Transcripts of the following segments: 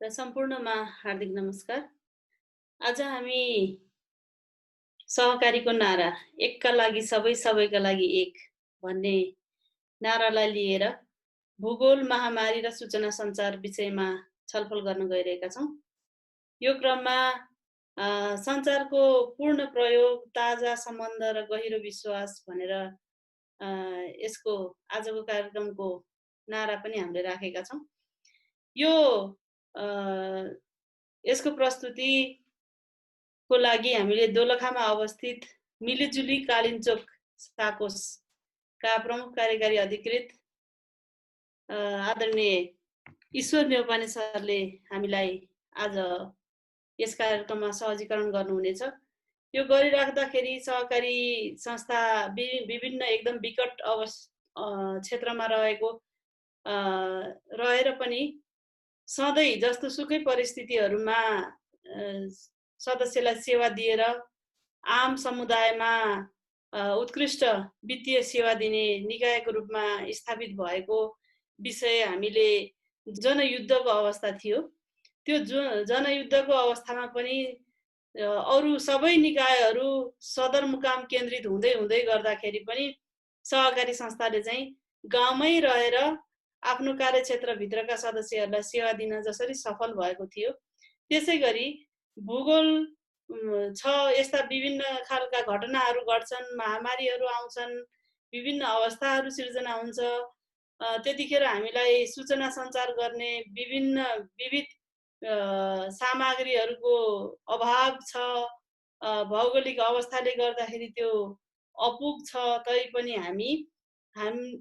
र सम्पूर्णमा हार्दिक नमस्कार। आज हामी सहकारीको नारा एकका लागि सबै सबैका लागि एक भन्ने नारालाई लिएर भूगोल, महामारी र सूचना सञ्चार विषयमा छलफल गर्न गइरहेका छौँ। यो क्रममा सञ्चारको पूर्ण प्रयोग, ताजा सम्बन्ध र गहिरो विश्वास भनेर यसको आजको कार्यक्रमको नारा पनि हामीले राखेका छौँ। यो यसको प्रस्तुतिको लागि हामीले दोलखामा अवस्थित मिलिजुली कालिन्चोक साकोसका प्रमुख कार्यकारी अधिकृत आदरणीय ईश्वर नेउपाने सरले हामीलाई आज यस कार्यक्रममा सहजीकरण गर्नुहुनेछ। यो गरिराख्दाखेरि सहकारी संस्था विभिन्न एकदम विकट क्षेत्रमा रहेर पनि सधैँ जस्तो सुकै परिस्थितिहरूमा सदस्यलाई सेवा दिएर आम समुदायमा उत्कृष्ट वित्तीय सेवा दिने निकायको रूपमा स्थापित भएको विषय हामीले जनयुद्धको अवस्था थियो। त्यो जनयुद्धको अवस्थामा पनि अरू सबै निकायहरू सदरमुकाम केन्द्रित हुँदै हुँदै गर्दाखेरि पनि सहकारी संस्थाले चाहिँ गाउँमै रहेर आफ्नो कार्यक्षेत्रभित्रका सदस्यहरूलाई सेवा दिन जसरी सफल भएको थियो, त्यसै गरी भूगोल छ, यस्ता विभिन्न खालका घटनाहरू घट्छन्, महामारीहरू आउँछन्, विभिन्न अवस्थाहरू सिर्जना हुन्छ। त्यतिखेर हामीलाई सूचना सञ्चार गर्ने विविध सामग्रीहरूको अभाव छ, भौगोलिक अवस्थाले गर्दाखेरि त्यो अपुग छ। तैपनि हामी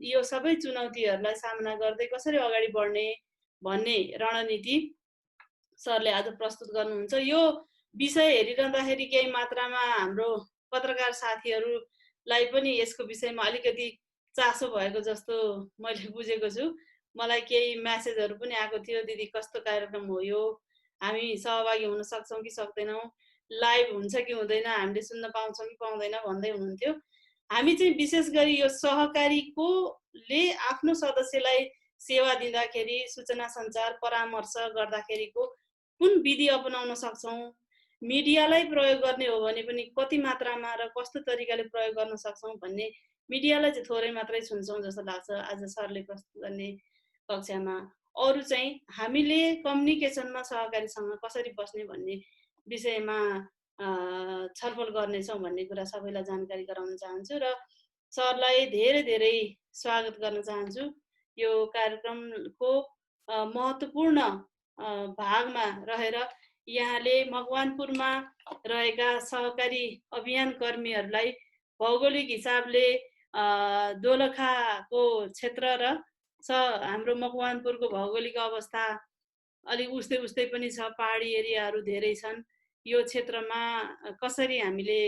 यो सबै चुनौतीहरूलाई सामना गर्दै कसरी अगाडि बढ्ने भन्ने रणनीति सरले आज प्रस्तुत गर्नुहुन्छ। यो विषय हेरिरहँदाखेरि केही मात्रामा हाम्रो पत्रकार साथीहरूलाई पनि यसको विषयमा अलिकति चासो भएको जस्तो मैले बुझेको छु। मलाई केही म्यासेजहरू पनि आएको थियो, दिदी कस्तो कार्यक्रम हो यो, हामी सहभागी हुन सक्छौँ कि सक्दैनौँ, लाइभ हुन्छ कि हुँदैन, हामीले सुन्न पाउँछौँ कि पाउँदैन भन्दै हुनुहुन्थ्यो। हामी चाहिँ विशेष गरी यो सहकारीकोले आफ्नो सदस्यलाई सेवा दिँदाखेरि सूचना सञ्चार परामर्श गर्दाखेरिको कुन विधि अपनाउन सक्छौँ, मिडियालाई प्रयोग गर्ने हो भने पनि कति मात्रामा र कस्तो तरिकाले प्रयोग गर्न सक्छौँ भन्ने मिडियालाई चाहिँ थोरै मात्रै सुन्छौँ जस्तो लाग्छ आज सरले प्रस्तुत गर्ने कक्षामा। अरू चाहिँ हामीले कम्युनिकेसनमा सहकारीसँग कसरी बस्ने भन्ने विषयमा छलफल गर्नेछौँ भन्ने कुरा सबैलाई जानकारी गराउन चाहन्छु र सरलाई धेरै धेरै स्वागत गर्न चाहन्छु। यो कार्यक्रमको महत्त्वपूर्ण भागमा रहेर यहाँले मकवानपुरमा रहेका सहकारी अभियान कर्मीहरूलाई भौगोलिक हिसाबले दोलखाको क्षेत्र र हाम्रो मकवानपुरको भौगोलिक अवस्था अलिक उस्तै पनि छ, पहाडी एरियाहरू धेरै छन्। यो क्षेत्रमा कसरी हामीले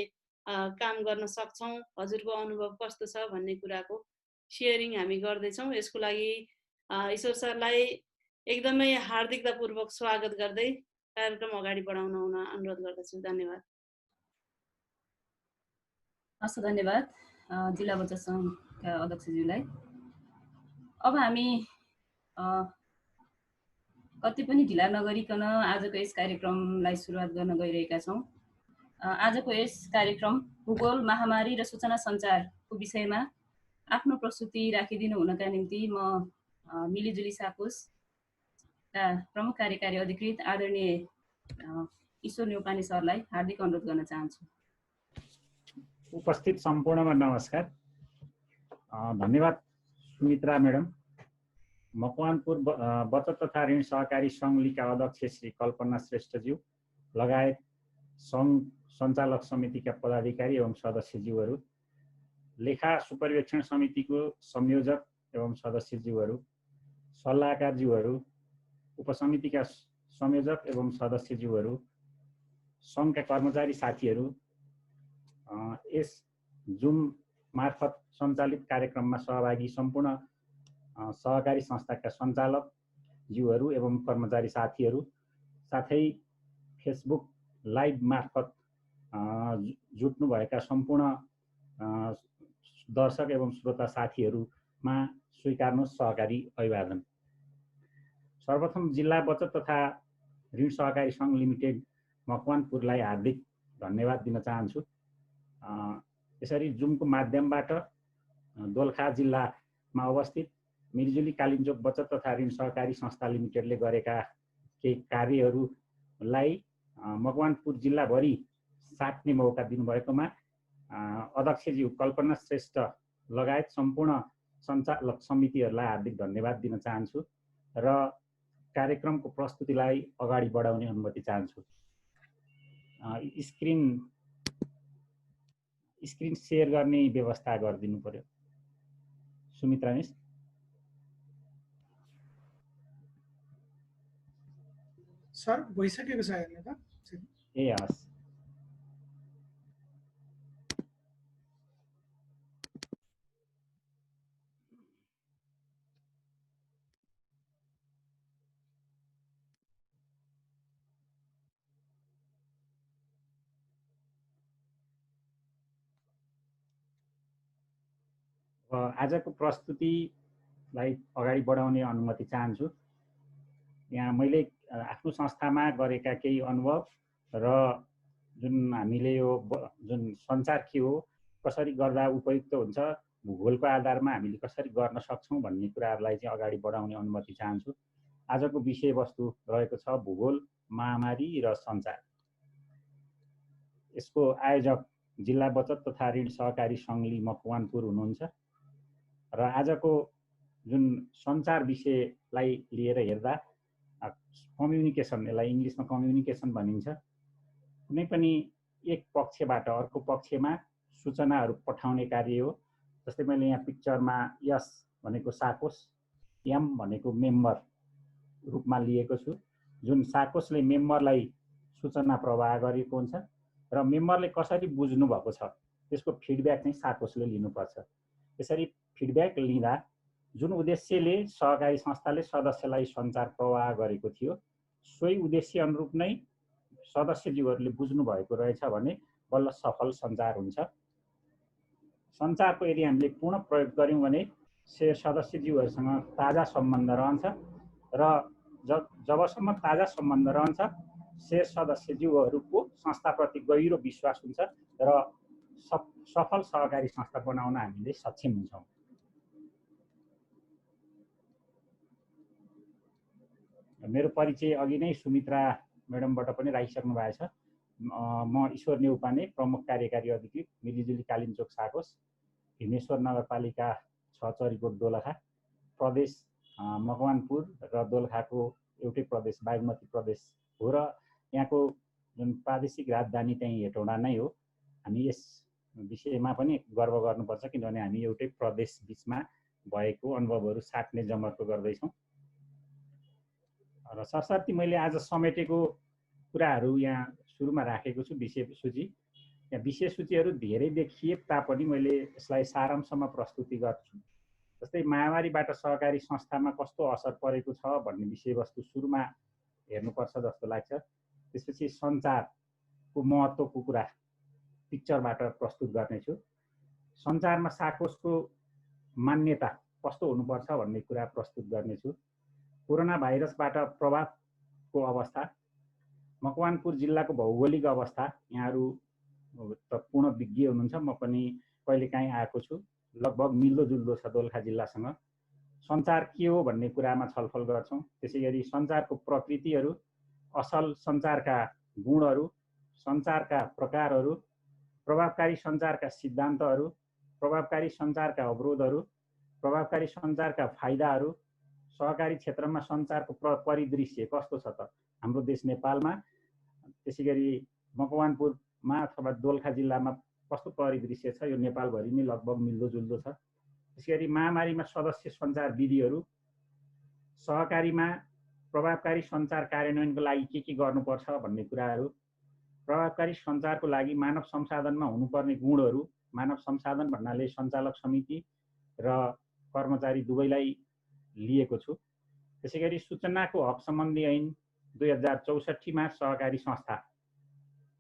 काम गर्न सक्छौँ, हजुरको अनुभव कस्तो छ भन्ने कुराको सेयरिङ हामी गर्दैछौँ। यसको लागि ईश्वर सरलाई एकदमै हार्दिकतापूर्वक स्वागत गर्दै कार्यक्रम अगाडि बढाउन अनुरोध गर्दछु। धन्यवाद। हस्, धन्यवाद जिल्ला बचत सङ्घका अध्यक्षज्यूलाई। अब हामी कति पनि ढिला नगरिकन आजको यस कार्यक्रमलाई सुरुवात गर्न गइरहेका छौँ। आजको यस कार्यक्रम भूगोल, महामारी र सूचना सञ्चारको विषयमा आफ्नो प्रस्तुति राखिदिनु हुनका निम्ति म मिलिजुली साकोसका प्रमुख कार्यकारी अधिकृत आदरणीय ईश्वर नेउपाने सरलाई हार्दिक अनुरोध गर्न चाहन्छु। उपस्थित सम्पूर्णमा नमस्कार। धन्यवाद सुमित्रा म्याडम। मकवानपुर बचत तथा ऋण सहकारी सङ्घ लिका अध्यक्ष श्री कल्पना श्रेष्ठज्यू लगायत सङ्घ सञ्चालक समितिका पदाधिकारी एवं सदस्यज्यूहरू, लेखा सुपरिवेक्षण समितिको संयोजक एवं सदस्यज्यूहरू, सल्लाहकारज्यूहरू, उपसमितिका संयोजक एवं सदस्यज्यूहरू, सङ्घका कर्मचारी साथीहरू, यस जुम मार्फत सञ्चालित कार्यक्रममा सहभागी सम्पूर्ण सहकारी संस्थाका सञ्चालक ज्यूहरू एवं कर्मचारी साथीहरू, साथै फेसबुक लाइभ मार्फत जुट्नुभएका सम्पूर्ण दर्शक एवं श्रोता साथीहरूमा स्वीकार्नु सहकारी अभिवादन। सर्वप्रथम जिल्ला बचत तथा ऋण सहकारी सङ्घ लिमिटेड मकवानपुरलाई हार्दिक धन्यवाद दिन चाहन्छु। यसरी जुमको माध्यमबाट दोलखा जिल्लामा अवस्थित मिलिजुली कालिन्चोक बचत तथा ऋण सहकारी संस्था लिमिटेडले गरेका केही कार्यहरूलाई मकवानपुर जिल्लाभरि साट्ने मौका दिनुभएकोमा अध्यक्षज्यू कल्पना श्रेष्ठ लगायत सम्पूर्ण सञ्चालक समितिहरूलाई हार्दिक धन्यवाद दिन चाहन्छु र कार्यक्रमको प्रस्तुतिलाई अगाडि बढाउने अनुमति चाहन्छु। स्क्रिन सेयर गर्ने व्यवस्था गरिदिनु पर्यो। सुमित्रा मिस। सर भइसकेको छ हेर्नु त। ए हस्। आजको प्रस्तुतिलाई अगाडि बढाउने अनुमति चाहन्छु। यहाँ मैले आफ्नो संस्थामा गरेका केही अनुभव र जुन हामीले यो जुन सञ्चार के हो, कसरी गर्दा उपयुक्त हुन्छ, भूगोलको आधारमा हामीले कसरी गर्न सक्छौँ भन्ने कुराहरूलाई चाहिँ अगाडि बढाउने अनुमति चाहन्छु। आजको विषयवस्तु रहेको छ भूगोल, महामारी र सञ्चार। यसको आयोजक जिल्ला बचत तथा ऋण सहकारी सङ्घ मकवानपुर हुनुहुन्छ र आजको जुन सञ्चार विषयलाई लिएर हेर्दा कम्युनिकेसन, यसलाई इङ्ग्लिसमा कम्युनिकेसन भनिन्छ, कुनै पनि एक पक्षबाट अर्को पक्षमा सूचनाहरू पठाउने कार्य हो। जस्तै मैले यहाँ पिक्चरमा यस भनेको साकोस, एम भनेको मेम्बर रूपमा लिएको छु। जुन साकोसले मेम्बरलाई सूचना प्रवाह गरेको हुन्छ र मेम्बरले कसरी बुझ्नु भएको छ त्यसको फिडब्याक चाहिँ साकोसले लिनुपर्छ। यसरी फिडब्याक लिँदा जुन उद्देश्यले सहकारी संस्थाले सदस्यलाई सञ्चार प्रवाह गरेको थियो सोही उद्देश्य अनुरूप नै सदस्यज्यूहरूले बुझ्नु भएको रहेछ भने बल्ल सफल सञ्चार हुन्छ। सञ्चारको यदि हामीले पूर्ण प्रयोग गऱ्यौँ भने सदस्यज्यूहरूसँग ताजा सम्बन्ध रहन्छ र जबसम्म ताजा सम्बन्ध रहन्छ सदस्यज्यूहरूको संस्थाप्रति गहिरो विश्वास हुन्छ र सफल सहकारी संस्था बनाउन हामीले सक्षम हुन्छौँ। मेरो परिचय अघि नै सुमित्रा म्याडमबाट पनि राखिसक्नु भएको छ। म ईश्वर नेउपाने, प्रमुख कार्यकारी अधिकृत, मिलिजुली कालिन्चोक साकोस, भीमेश्वर नगरपालिका 6 चरीकोट दोलखा, प्रदेश मकवानपुर र दोलखाको एउटै प्रदेश बागमती प्रदेश हो र यहाँको जुन प्रादेशिक राजधानी त्यही हेटौँडा नै हो। हामी यस विषयमा पनि गर्व गर्नुपर्छ किनभने हामी एउटै प्रदेश बिचमा भएको अनुभवहरू साट्ने जमर्को गर्दैछौँ। र सरसर्ती मैले आज समेटेको कुराहरू यहाँ सुरुमा राखेको छु विषय सूची। यहाँ विषय सूचीहरू धेरै देखिए तापनि मैले यसलाई सारांशमा प्रस्तुति गर्छु। जस्तै महामारीबाट सहकारी संस्थामा कस्तो असर परेको छ भन्ने विषयवस्तु सुरुमा हेर्नुपर्छ जस्तो लाग्छ। त्यसपछि सञ्चारको महत्त्वको कुरा पिक्चरबाट प्रस्तुत गर्नेछु। सञ्चारमा साकोसको मान्यता कस्तो हुनुपर्छ भन्ने कुरा प्रस्तुत गर्नेछु। कोरोना भाइरसबाट प्रभावको अवस्था, मकवानपुर जिल्लाको भौगोलिक अवस्था, यहाँहरू त पूर्ण विज्ञ हुनुहुन्छ, म पनि कहिलेकाहीँ आएको छु, लगभग मिल्दोजुल्दो छ दोलखा जिल्लासँग। सञ्चार के हो भन्ने कुरामा छलफल गर्छौँ। त्यसैगरी सञ्चारको प्रकृतिहरू, असल सञ्चारका गुणहरू, सञ्चारका प्रकारहरू, प्रभावकारी सञ्चारका सिद्धान्तहरू, प्रभावकारी सञ्चारका अवरोधहरू, प्रभावकारी सञ्चारका फाइदाहरू, सहकारी क्षेत्रमा सञ्चारको परिदृश्य कस्तो छ त हाम्रो देश नेपालमा, त्यसैगरी मकवानपुरमा अथवा दोलखा जिल्लामा कस्तो परिदृश्य छ, यो नेपालभरि नै लगभग मिल्दोजुल्दो छ। त्यसैगरी महामारीमा सदस्य सञ्चार विधिहरू, सहकारीमा प्रभावकारी सञ्चार कार्यान्वयनको लागि के गर्नुपर्छ भन्ने कुराहरू, प्रभावकारी सञ्चारको लागि मानव संसाधनमा हुनुपर्ने गुणहरू, मानव संसाधन भन्नाले सञ्चालक समिति र कर्मचारी दुवैलाई लिएको छु। त्यसैगरी सूचनाको हक सम्बन्धी ऐन 2064 मा सहकारी संस्था,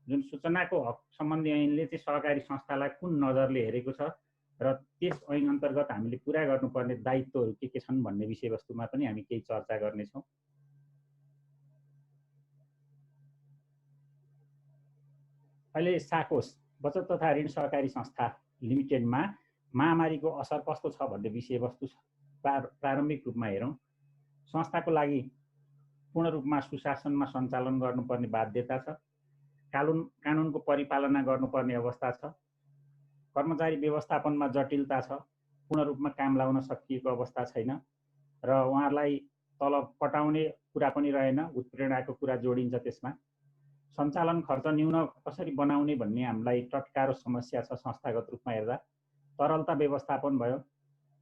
जुन सूचनाको हक सम्बन्धी ऐनले चाहिँ सहकारी संस्थालाई कुन नजरले हेरेको छ र त्यस ऐन अन्तर्गत हामीले पुरा गर्नुपर्ने दायित्वहरू के छन् भन्ने विषयवस्तुमा पनि हामी केही चर्चा गर्नेछौँ। अहिले साकोस बचत तथा ऋण सहकारी संस्था लिमिटेडमा महामारीको असर कस्तो छ भन्ने विषयवस्तु प्रारम्भिक रूपमा हेरौँ। संस्थाको लागि पूर्ण रूपमा सुशासनमा सञ्चालन गर्नुपर्ने बाध्यता छ। कानुनको परिपालना गर्नुपर्ने अवस्था छ। कर्मचारी व्यवस्थापनमा जटिलता छ। पूर्ण रूपमा काम लाउन सकिएको अवस्था छैन र उहाँहरूलाई तलब पटाउने कुरा पनि रहेन, उत्प्रेरणाको कुरा जोडिन्छ त्यसमा। सञ्चालन खर्च न्यून कसरी बनाउने भन्ने हामीलाई टटकारो समस्या छ संस्थागत रूपमा हेर्दा। तरलता व्यवस्थापन भयो,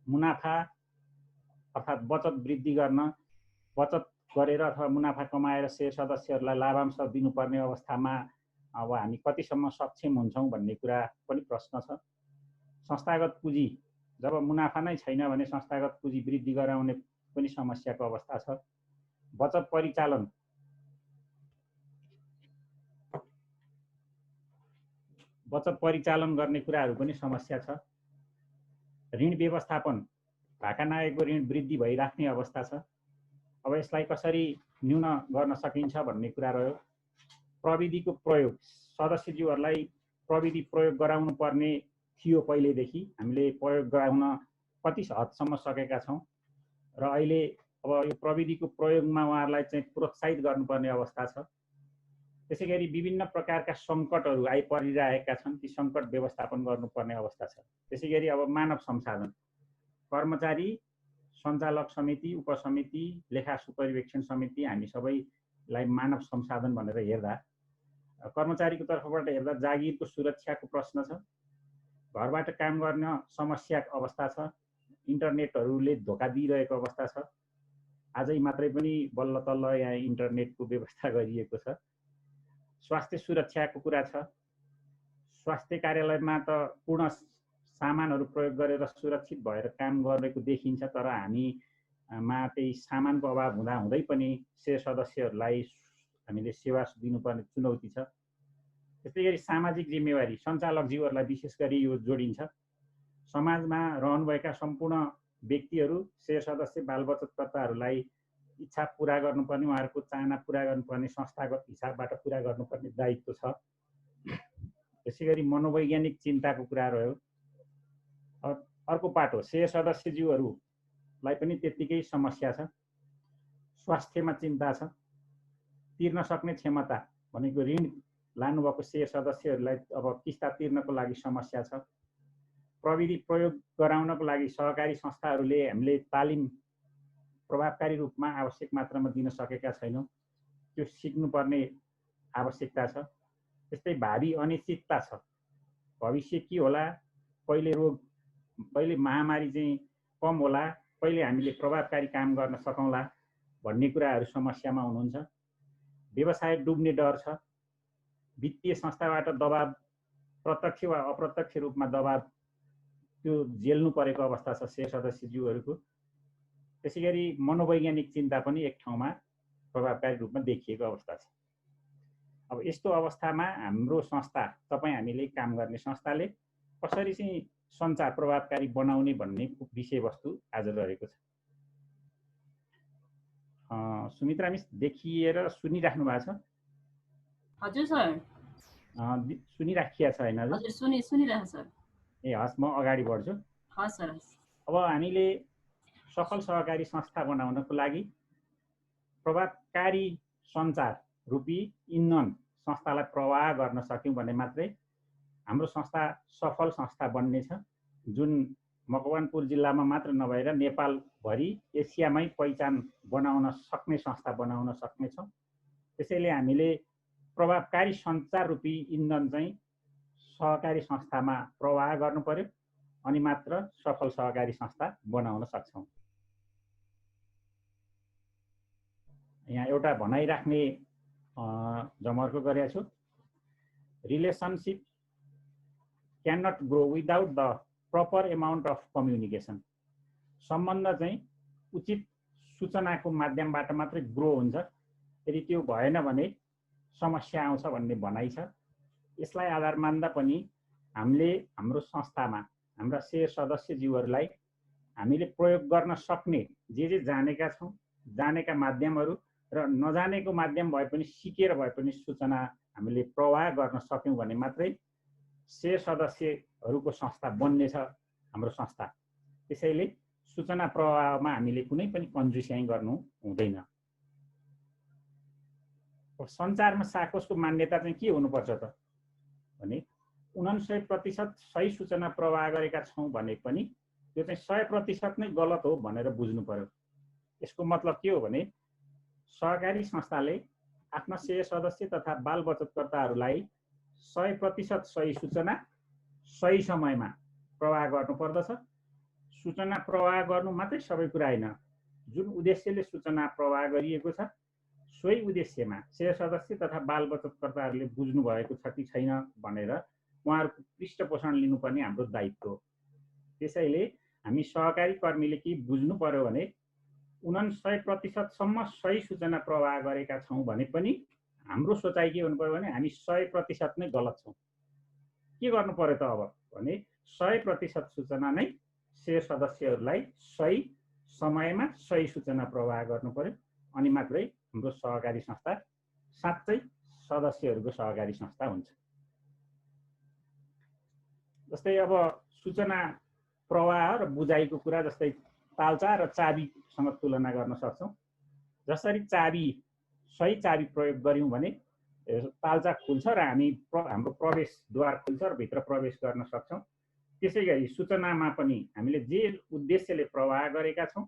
मुनाफा अर्थात् बचत वृद्धि गर्न, बचत गरेर अथवा मुनाफा कमाएर शेयर सदस्यहरूलाई लाभांश दिनुपर्ने अवस्थामा अब हामी कतिसम्म सक्षम हुन्छौँ भन्ने कुरा पनि प्रश्न छ। संस्थागत पुँजी जब मुनाफा नै छैन भने संस्थागत पुँजी वृद्धि गराउने पनि समस्याको अवस्था छ। बचत परिचालन गर्ने कुराहरू पनि समस्या छ। ऋण व्यवस्थापन, भाका नागेको ऋण वृद्धि भइराख्ने अवस्था छ। अब यसलाई कसरी न्यून गर्न सकिन्छ भन्ने कुरा रह्यो। प्रविधिको प्रयोग, सदस्यज्यूहरूलाई प्रविधि प्रयोग गराउनु पर्ने थियो पहिलेदेखि, हामीले प्रयोग गराउन कति हदसम्म सकेका छौँ र अहिले अब यो प्रविधिको प्रयोगमा उहाँहरूलाई चाहिँ प्रोत्साहित गर्नुपर्ने अवस्था छ। त्यसैगरी विभिन्न प्रकारका सङ्कटहरू आइपरिरहेका छन्, ती सङ्कट व्यवस्थापन गर्नुपर्ने अवस्था छ। त्यसैगरी अब मानव संसाधन, कर्मचारी, सञ्चालक समिति, उपसमिति, लेखा सुपरिवेक्षण समिति, हामी सबैलाई मानव संसाधन भनेर हेर्दा कर्मचारीको तर्फबाट हेर्दा जागिरको सुरक्षाको प्रश्न छ। घरबाट काम गर्न समस्याको अवस्था छ। इन्टरनेटहरूले धोका दिइरहेको अवस्था छ। आजै मात्रै पनि बल्ल तल्ल यहाँ इन्टरनेटको व्यवस्था गरिएको छ। स्वास्थ्य सुरक्षाको कुरा छ। स्वास्थ्य कार्यालयमा त पूर्ण सामानहरू प्रयोग गरेर सुरक्षित भएर काम गरेको देखिन्छ, तर हामीमा त्यही सामानको अभाव हुँदै पनि शेयर सदस्यहरूलाई हामीले सेवा दिनुपर्ने चुनौती छ। त्यस्तै गरी सामाजिक जिम्मेवारी, सञ्चालकज्यूहरूलाई विशेष गरी यो जोडिन्छ। समाजमा रहनुभएका सम्पूर्ण व्यक्तिहरू, शेयर सदस्य, बालबचतकर्ताहरूलाई इच्छा पुरा गर्नुपर्ने, उहाँहरूको चाहना पुरा गर्नुपर्ने संस्थागत हिसाबबाट पुरा गर्नुपर्ने दायित्व छ। त्यसै गरी मनोवैज्ञानिक चिन्ताको कुरा रह्यो। अर्को पाटो शेयर सदस्यज्यूहरूलाई पनि त्यत्तिकै समस्या छ। स्वास्थ्यमा चिन्ता छ। तिर्न सक्ने क्षमता भनेको ऋण लानुभएको शेयर सदस्यहरूलाई अब किस्ता तिर्नको लागि समस्या छ। प्रविधि प्रयोग गराउनको लागि सहकारी संस्थाहरूले हामीले तालिम प्रभावकारी रूपमा आवश्यक मात्रामा दिन सकेका छैनौँ। त्यो सिक्नुपर्ने आवश्यकता छ। त्यस्तै भावी अनिश्चितता छ। भविष्य के होला, कहिले महामारी चाहिँ कम होला, कहिले हामीले प्रभावकारी काम गर्न सकौँला भन्ने कुराहरू समस्यामा हुनुहुन्छ। व्यवसाय डुब्ने डर छ। वित्तीय संस्थाबाट दबाब, प्रत्यक्ष वा अप्रत्यक्ष रूपमा दबाब त्यो झेल्नु परेको अवस्था छ शेयर सदस्यज्यूहरूको। त्यसै गरी मनोवैज्ञानिक चिन्ता पनि एक ठाउँमा प्रभावकारी रूपमा देखिएको अवस्था छ। अब यस्तो अवस्थामा हाम्रो संस्था, तपाईँ हामीले काम गर्ने संस्थाले कसरी चाहिँ सञ्चार प्रभावकारी बनाउने भन्ने विषयवस्तु आज रहेको छ। सुमित्रा मिस देखिएर सुनिराख्नु भएको छ? हजुर सर, सुनिराखिया छ हैन? हजुर सुनिरहेको सर। ए हस्, म अगाडि बढ्छु। हस् सर। अब हामीले सफल सहकारी संस्था बनाउनको लागि प्रभावकारी सञ्चार रूपी इन्धन संस्थालाई प्रवाह गर्न सक्यौँ भने मात्रै हाम्रो संस्था सफल संस्था बन्नेछ, जुन मकवानपुर जिल्लामा मात्र नभएर नेपालभरि एसियामै पहिचान बनाउन सक्ने संस्था बनाउन सक्नेछौँ। त्यसैले हामीले प्रभावकारी सञ्चार रूपी इन्धन चाहिँ सहकारी संस्थामा प्रवाह गर्नु पर्यो, अनि मात्र सफल सहकारी संस्था बनाउन सक्छौँ। यहाँ एउटा भनाइराख्ने जमर्को गरेको छु। Relationship can not grow without the proper amount of communication. सम्बन्ध चाहिँ उचित सूचनाको माध्यमबाट मात्रै ग्रो हुन्छ, यदि त्यो भएन भने समस्या आउँछ भन्ने भनाइ छ। यसलाई आधार मान्दा पनि हामीले हाम्रो संस्थामा हाम्रा शेयर सदस्यज्यूहरूलाई हामीले प्रयोग गर्न सक्ने जे जानेका छौँ, जानेका माध्यमहरू र नजानेको माध्यम भए पनि सिकेर भए पनि सूचना हामीले प्रवाह गर्न सक्यौँ भने मात्रै 100 सदस्यहरूको संस्था बन्नेछ हाम्रो संस्था। त्यसैले सूचना प्रवाहमा हामीले कुनै पनि कन्जुस्याइ गर्नु हुँदैन। सञ्चारमा साकोसको मान्यता चाहिँ के हुनुपर्छ त भने 99% सही सूचना प्रवाह गरेका छौँ भने पनि त्यो चाहिँ 100% नै गलत हो भनेर बुझ्नु पर्यो। यसको मतलब के हो भने सहकारी संस्थाले आफ्ना 100 सदस्य तथा बाल बचतकर्ताहरूलाई 100% सही सूचना सही समयमा प्रवाह गर्नुपर्दछ। सूचना प्रवाह गर्नु मात्रै सबै कुरा होइन, जुन उद्देश्यले सूचना प्रवाह गरिएको छ सोही उद्देश्यमा 100 सदस्य तथा बाल बचतकर्ताहरूले बुझ्नु भएको छ कि छैन भनेर उहाँहरूको पृष्ठपोषण लिनुपर्ने हाम्रो दायित्व हो। त्यसैले हामी सहकारी कर्मीले के बुझ्नु पर्यो भने 99% सम्म सही सूचना प्रवाह गरेका छौँ भने पनि हाम्रो सोचाइ के हुनु पर्यो भने हामी 100% नै गलत छौँ। के गर्नु पर्यो त अब भने 100% सूचना नै 100 सदस्यहरूलाई सही समयमा सही सूचना प्रवाह गर्नु पर्यो। अनि मात्रै हाम्रो सहकारी संस्था साँच्चै सदस्यहरूको सहकारी संस्था हुन्छ। जस्तै अब सूचना प्रवाह र बुझाइको कुरा जस्तै तालचा र चाबीसँग तुलना गर्न सक्छौँ। जसरी सही चाबी प्रयोग गर्यौँ भने तालचा खुल्छ र हाम्रो प्रवेशद्वार खुल्छ र भित्र प्रवेश गर्न सक्छौँ। त्यसै गरी सूचनामा पनि हामीले जे उद्देश्यले प्रवाह गरेका छौँ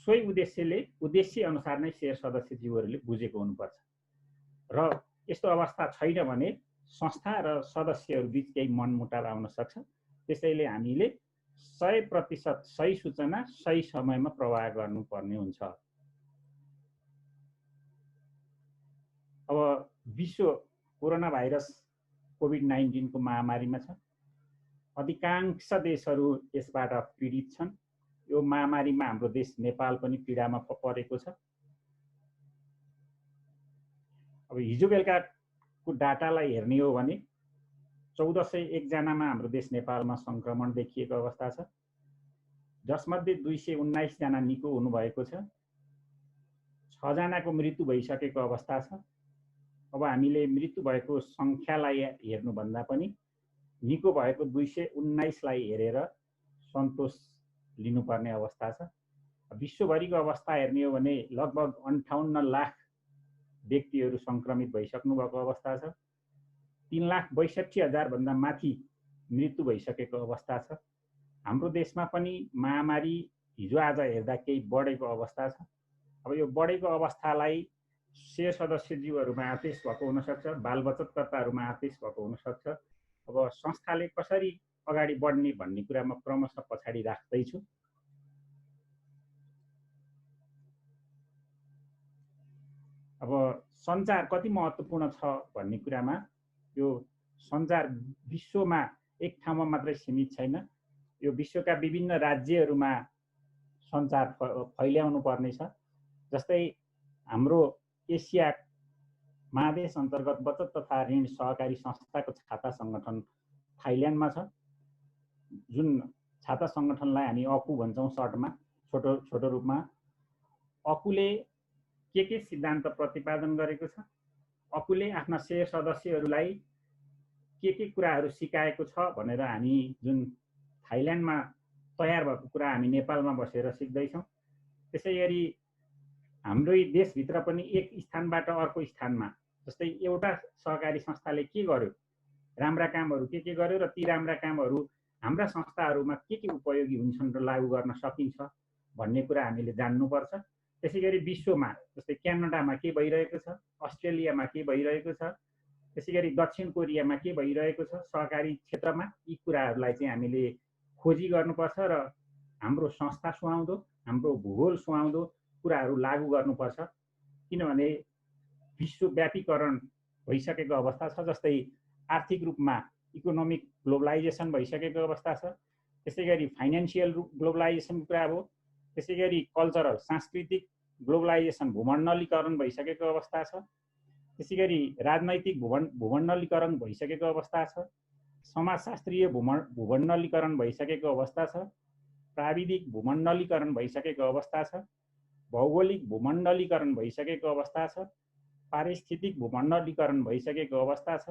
सोही उद्देश्य अनुसार नै 100 सदस्यज्यूहरूले बुझेको हुनुपर्छ। र यस्तो अवस्था छैन भने संस्था र सदस्यहरू बीच केही मनमुटाव आउन सक्छ। त्यसैले हामीले 100% सही सूचना सही समयमा प्रवाह गर्नुपर्ने हुन्छ। अब विश्व कोरोना भाइरस कोभिड-19 को महामारीमा छ। अधिकांश देशहरू यसबाट पीडित छन्। यो महामारीमा हाम्रो देश नेपाल पनि पीडामा परेको छ। अब हिजो बेलुकाको डाटालाई हेर्ने हो भने 1401 जनामा हाम्रो देश नेपालमा संक्रमण देखिएको अवस्था छ, जसमध्ये 219 जना निको हुनुभएको छ, 6 जनाको मृत्यु भइसकेको अवस्था छ। अब हामीले मृत्यु भएको संख्यालाई हेर्नुभन्दा पनि निको भएको 219 लाई हेरेर सन्तोष लिनुपर्ने अवस्था छ। विश्वभरिको अवस्था हेर्ने हो भने लगभग 58 लाख व्यक्तिहरू संक्रमित भइसक्नु भएको अवस्था छ। 3,62,000 भन्दा माथि मृत्यु भइसकेको अवस्था छ। हाम्रो देशमा पनि महामारी हिजो आज हेर्दा केही बढेको अवस्था छ। अब यो बढेको अवस्थालाई 100 सदस्यज्यूहरूमा आदेश भएको हुन सक्छ, बाल बचतकर्ताहरूमा आदेश भएको हुन सक्छ। अब संस्थाले कसरी अगाडि बढ्ने भन्ने कुरामा क्रमशः पछाडि राख्दैछु। अब सञ्चार कति महत्त्वपूर्ण छ भन्ने कुरामा यो सञ्चार विश्वमा एक ठाउँमा मात्रै सीमित छैन। यो विश्वका विभिन्न राज्यहरूमा सञ्चार फैल्याउनु पर्ने छ। जस्तै हाम्रो एसिया महादेश अन्तर्गत बचत तथा ऋण सहकारी संस्थाको छाता सङ्गठन थाइल्यान्डमा छ, जुन छाता सङ्गठनलाई हामी अकु भन्छौँ सर्टमा, छोटो रूपमा। अकुले के सिद्धान्त प्रतिपादन गरेको छ, अकुले आफ्ना 100 सदस्यहरूलाई के कुराहरू सिकाएको छ भनेर हामी जुन थाइल्यान्डमा तयार भएको कुरा हामी नेपालमा बसेर सिक्दैछौँ। त्यसै गरी हाम्रै देशभित्र पनि एक स्थानबाट अर्को स्थानमा, जस्तै एउटा सहकारी संस्थाले के गर्यो, राम्रा कामहरू के गर्यो र ती राम्रा कामहरू हाम्रा संस्थाहरूमा के उपयोगी हुन्छन् र लागू गर्न सकिन्छ भन्ने कुरा हामीले जान्नुपर्छ। त्यसै गरी विश्वमा जस्तै क्यानाडामा के भइरहेको छ, अस्ट्रेलियामा के भइरहेको छ, त्यसै गरी दक्षिण कोरियामा के भइरहेको छ सहकारी क्षेत्रमा, यी कुराहरूलाई चाहिँ हामीले खोजी गर्नुपर्छ र हाम्रो संस्था सुहाउँदो, हाम्रो भूगोल सुहाउँदो कुराहरू लागू गर्नुपर्छ। किनभने विश्वव्यापीकरण भइसकेको अवस्था छ। जस्तै आर्थिक रूपमा इकोनोमिक ग्लोबलाइजेसन भइसकेको अवस्था छ, त्यसै गरी फाइनेन्सियल ग्लोबलाइजेसन कुरा हो, त्यसै गरी कल्चरल सांस्कृतिक ग्लोबलाइजेसन भूमण्डलीकरण भइसकेको अवस्था छ, त्यसै गरी राजनैतिक भूमण्डलीकरण भइसकेको अवस्था छ, समाजशास्त्रीय भूमण्डलीकरण भइसकेको अवस्था छ, प्राविधिक भूमण्डलीकरण भइसकेको अवस्था छ भौगोलिक भूमण्डलीकरण भइसकेको अवस्था छ, पारिस्थितिक भूमण्डलीकरण भइसकेको अवस्था छ,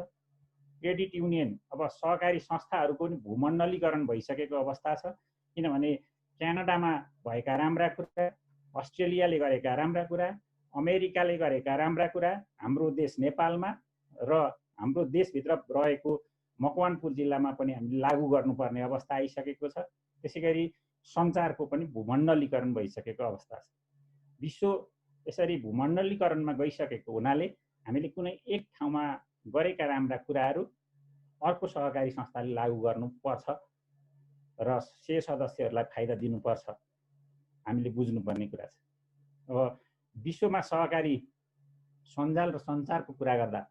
क्रेडिट युनियन अब सहकारी संस्थाहरूको पनि भूमण्डलीकरण भइसकेको अवस्था छ। किनभने क्यानाडामा भएका राम्रा कुरा, अस्ट्रेलियाले गरेका राम्रा कुरा, अमेरिकाले गरेका राम्रा कुरा हाम्रो देश नेपालमा र हाम्रो देशभित्र रहेको मकवानपुर जिल्लामा पनि हामीले लागू गर्नुपर्ने अवस्था आइसकेको छ। त्यसैगरी सञ्चारको पनि भूमण्डलीकरण भइसकेको अवस्था छ। विश्व यसरी भूमण्डलीकरणमा गइसकेको हुनाले हामीले कुनै एक ठाउँमा गरेका राम्रा कुराहरू अर्को सहकारी संस्थाले लागू गर्नुपर्छ र से सदस्यहरूलाई फाइदा दिनुपर्छ, हामीले बुझ्नुपर्ने कुरा छ। अब विश्वमा सहकारी सञ्जाल र सञ्चारको कुरा गर्दा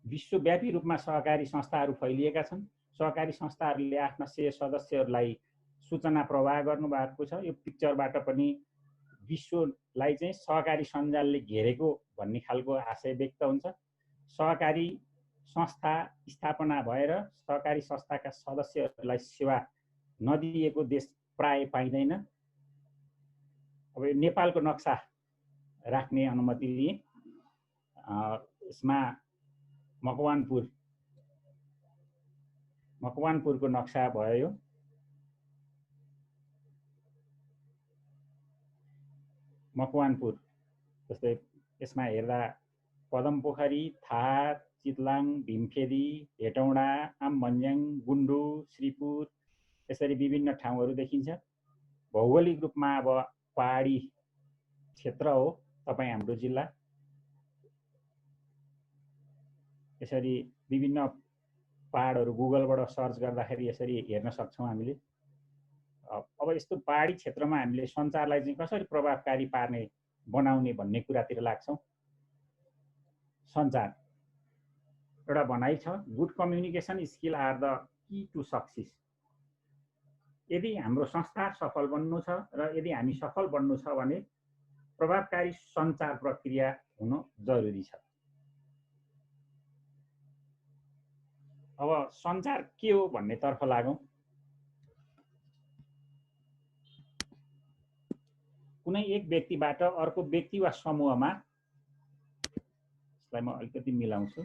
विश्वव्यापी रूपमा सहकारी संस्थाहरू फैलिएका छन्। सहकारी संस्थाहरूले आफ्ना से सदस्यहरूलाई सूचना प्रवाह गर्नुभएको छ। यो पिक्चरबाट पनि विश्वलाई चाहिँ सहकारी सञ्जालले घेरेको भन्ने खालको आशय व्यक्त हुन्छ। सहकारी संस्था स्थापना भएर सहकारी संस्थाका सदस्यहरूलाई सेवा नदिएको देश प्राय पाइँदैन। अब यो नेपालको नक्सा राख्ने अनुमति लिए। यसमा मकवानपुरको नक्सा भयो। मकवानपुर जस्तै यसमा हेर्दा पदमपोखरी, थार, चितलाङ, भीमफेदी, हेटौँडा, आमभन्ज्याङ, गुन्डु, श्रीपुर यसरी विभिन्न ठाउँहरू देखिन्छ। भौगोलिक रूपमा अब पहाडी क्षेत्र हो तपाईँ हाम्रो जिल्ला। यसरी विभिन्न पहाडहरू गुगलबाट सर्च गर्दाखेरि यसरी हेर्न सक्छौँ हामीले। अब यस्तो पहाडी क्षेत्रमा हामीले सञ्चारलाई चाहिँ कसरी प्रभावकारी पार्ने बनाउने भन्ने कुरातिर लाग्छौँ। सञ्चार एउटा भनाइ छ, good communication skill are the key to success. यदि हाम्रो संस्था सफल बन्नु छ र यदि हामी सफल बन्नु छ भने प्रभावकारी सञ्चार प्रक्रिया हुन जरुरी छ। अब सञ्चार के हो भन्नेतर्फ लागौँ। कुनै एक व्यक्तिबाट अर्को व्यक्ति वा समूहमा, यसलाई म अलिकति मिलाउँछु,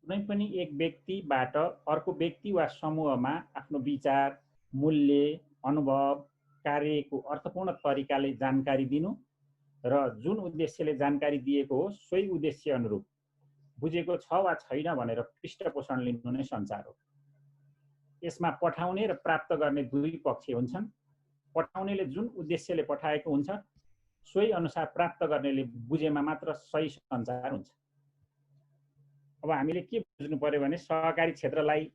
कुनै पनि एक व्यक्तिबाट अर्को व्यक्ति वा समूहमा आफ्नो विचार, मूल्य, अनुभव, कार्यको अर्थपूर्ण तरिकाले जानकारी दिनु र जुन उद्देश्यले जानकारी दिएको हो सोही उद्देश्य अनुरूप बुझेको छ वा छैन भनेर पृष्ठपोषण लिनु नै सञ्चार हो। यसमा पठाउने र प्राप्त गर्ने दुई पक्ष हुन्छन्। पठाउनेले जुन उद्देश्यले पठाएको हुन्छ सोही अनुसार प्राप्त गर्नेले बुझेमा मात्र सही सञ्चार हुन्छ। अब हामीले के बुझ्नु पर्यो भने सहकारी क्षेत्रलाई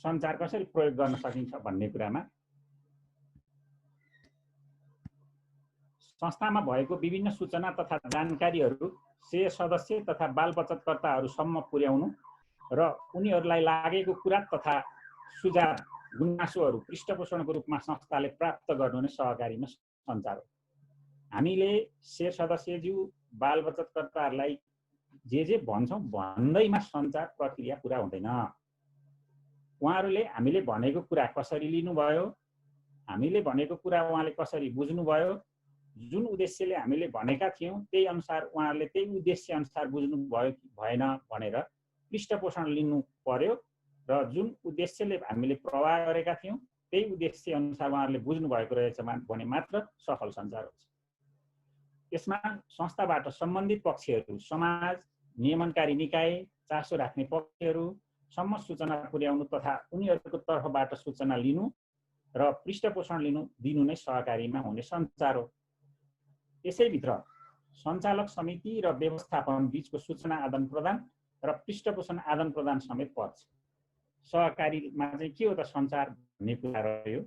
सञ्चार कसरी प्रयोग गर्न सकिन्छ भन्ने कुरामा संस्थामा भएको विभिन्न सूचना तथा जानकारीहरू से सदस्य तथा बाल बचतकर्ताहरूसम्म पुर्याउनु र उनीहरूलाई लागेको कुरा तथा सुझाव गुनासोहरू पृष्ठपोषणको रूपमा संस्थाले प्राप्त गर्नु नै सहकारीमा सञ्चार हो। हामीले से सदस्यज्यू बाल बचतकर्ताहरूलाई जे भन्छौँ भन्दैमा सञ्चार प्रक्रिया पुरा हुँदैन। उहाँहरूले हामीले भनेको कुरा कसरी लिनुभयो, हामीले भनेको कुरा उहाँले कसरी बुझ्नुभयो, जुन उद्देश्यले हामीले भनेका थियौँ त्यही अनुसार उहाँहरूले त्यही उद्देश्य अनुसार बुझ्नु भयो कि भएन भनेर पृष्ठपोषण लिनु पर्यो र जुन उद्देश्यले हामीले प्रवाह गरेका थियौँ त्यही उद्देश्य अनुसार उहाँहरूले बुझ्नु भएको रहेछ भने मात्र सफल सञ्चार हुन्छ। यसमा संस्थाबाट सम्बन्धित पक्षहरू, समाज, नियमनकारी निकाय, चासो राख्ने पक्षहरूसम्म सूचना पुर्याउनु तथा उनीहरूको तर्फबाट सूचना लिनु र पृष्ठपोषण दिनु नै सहकारीमा हुने सञ्चार हो। यसैभित्र सञ्चालक समिति र व्यवस्थापन बीचको सूचना आदान प्रदान र पृष्ठपोषण आदान प्रदान समेत पर्छ। सहकारीमा चाहिँ के हो त सञ्चार भन्ने कुरा रह्यो।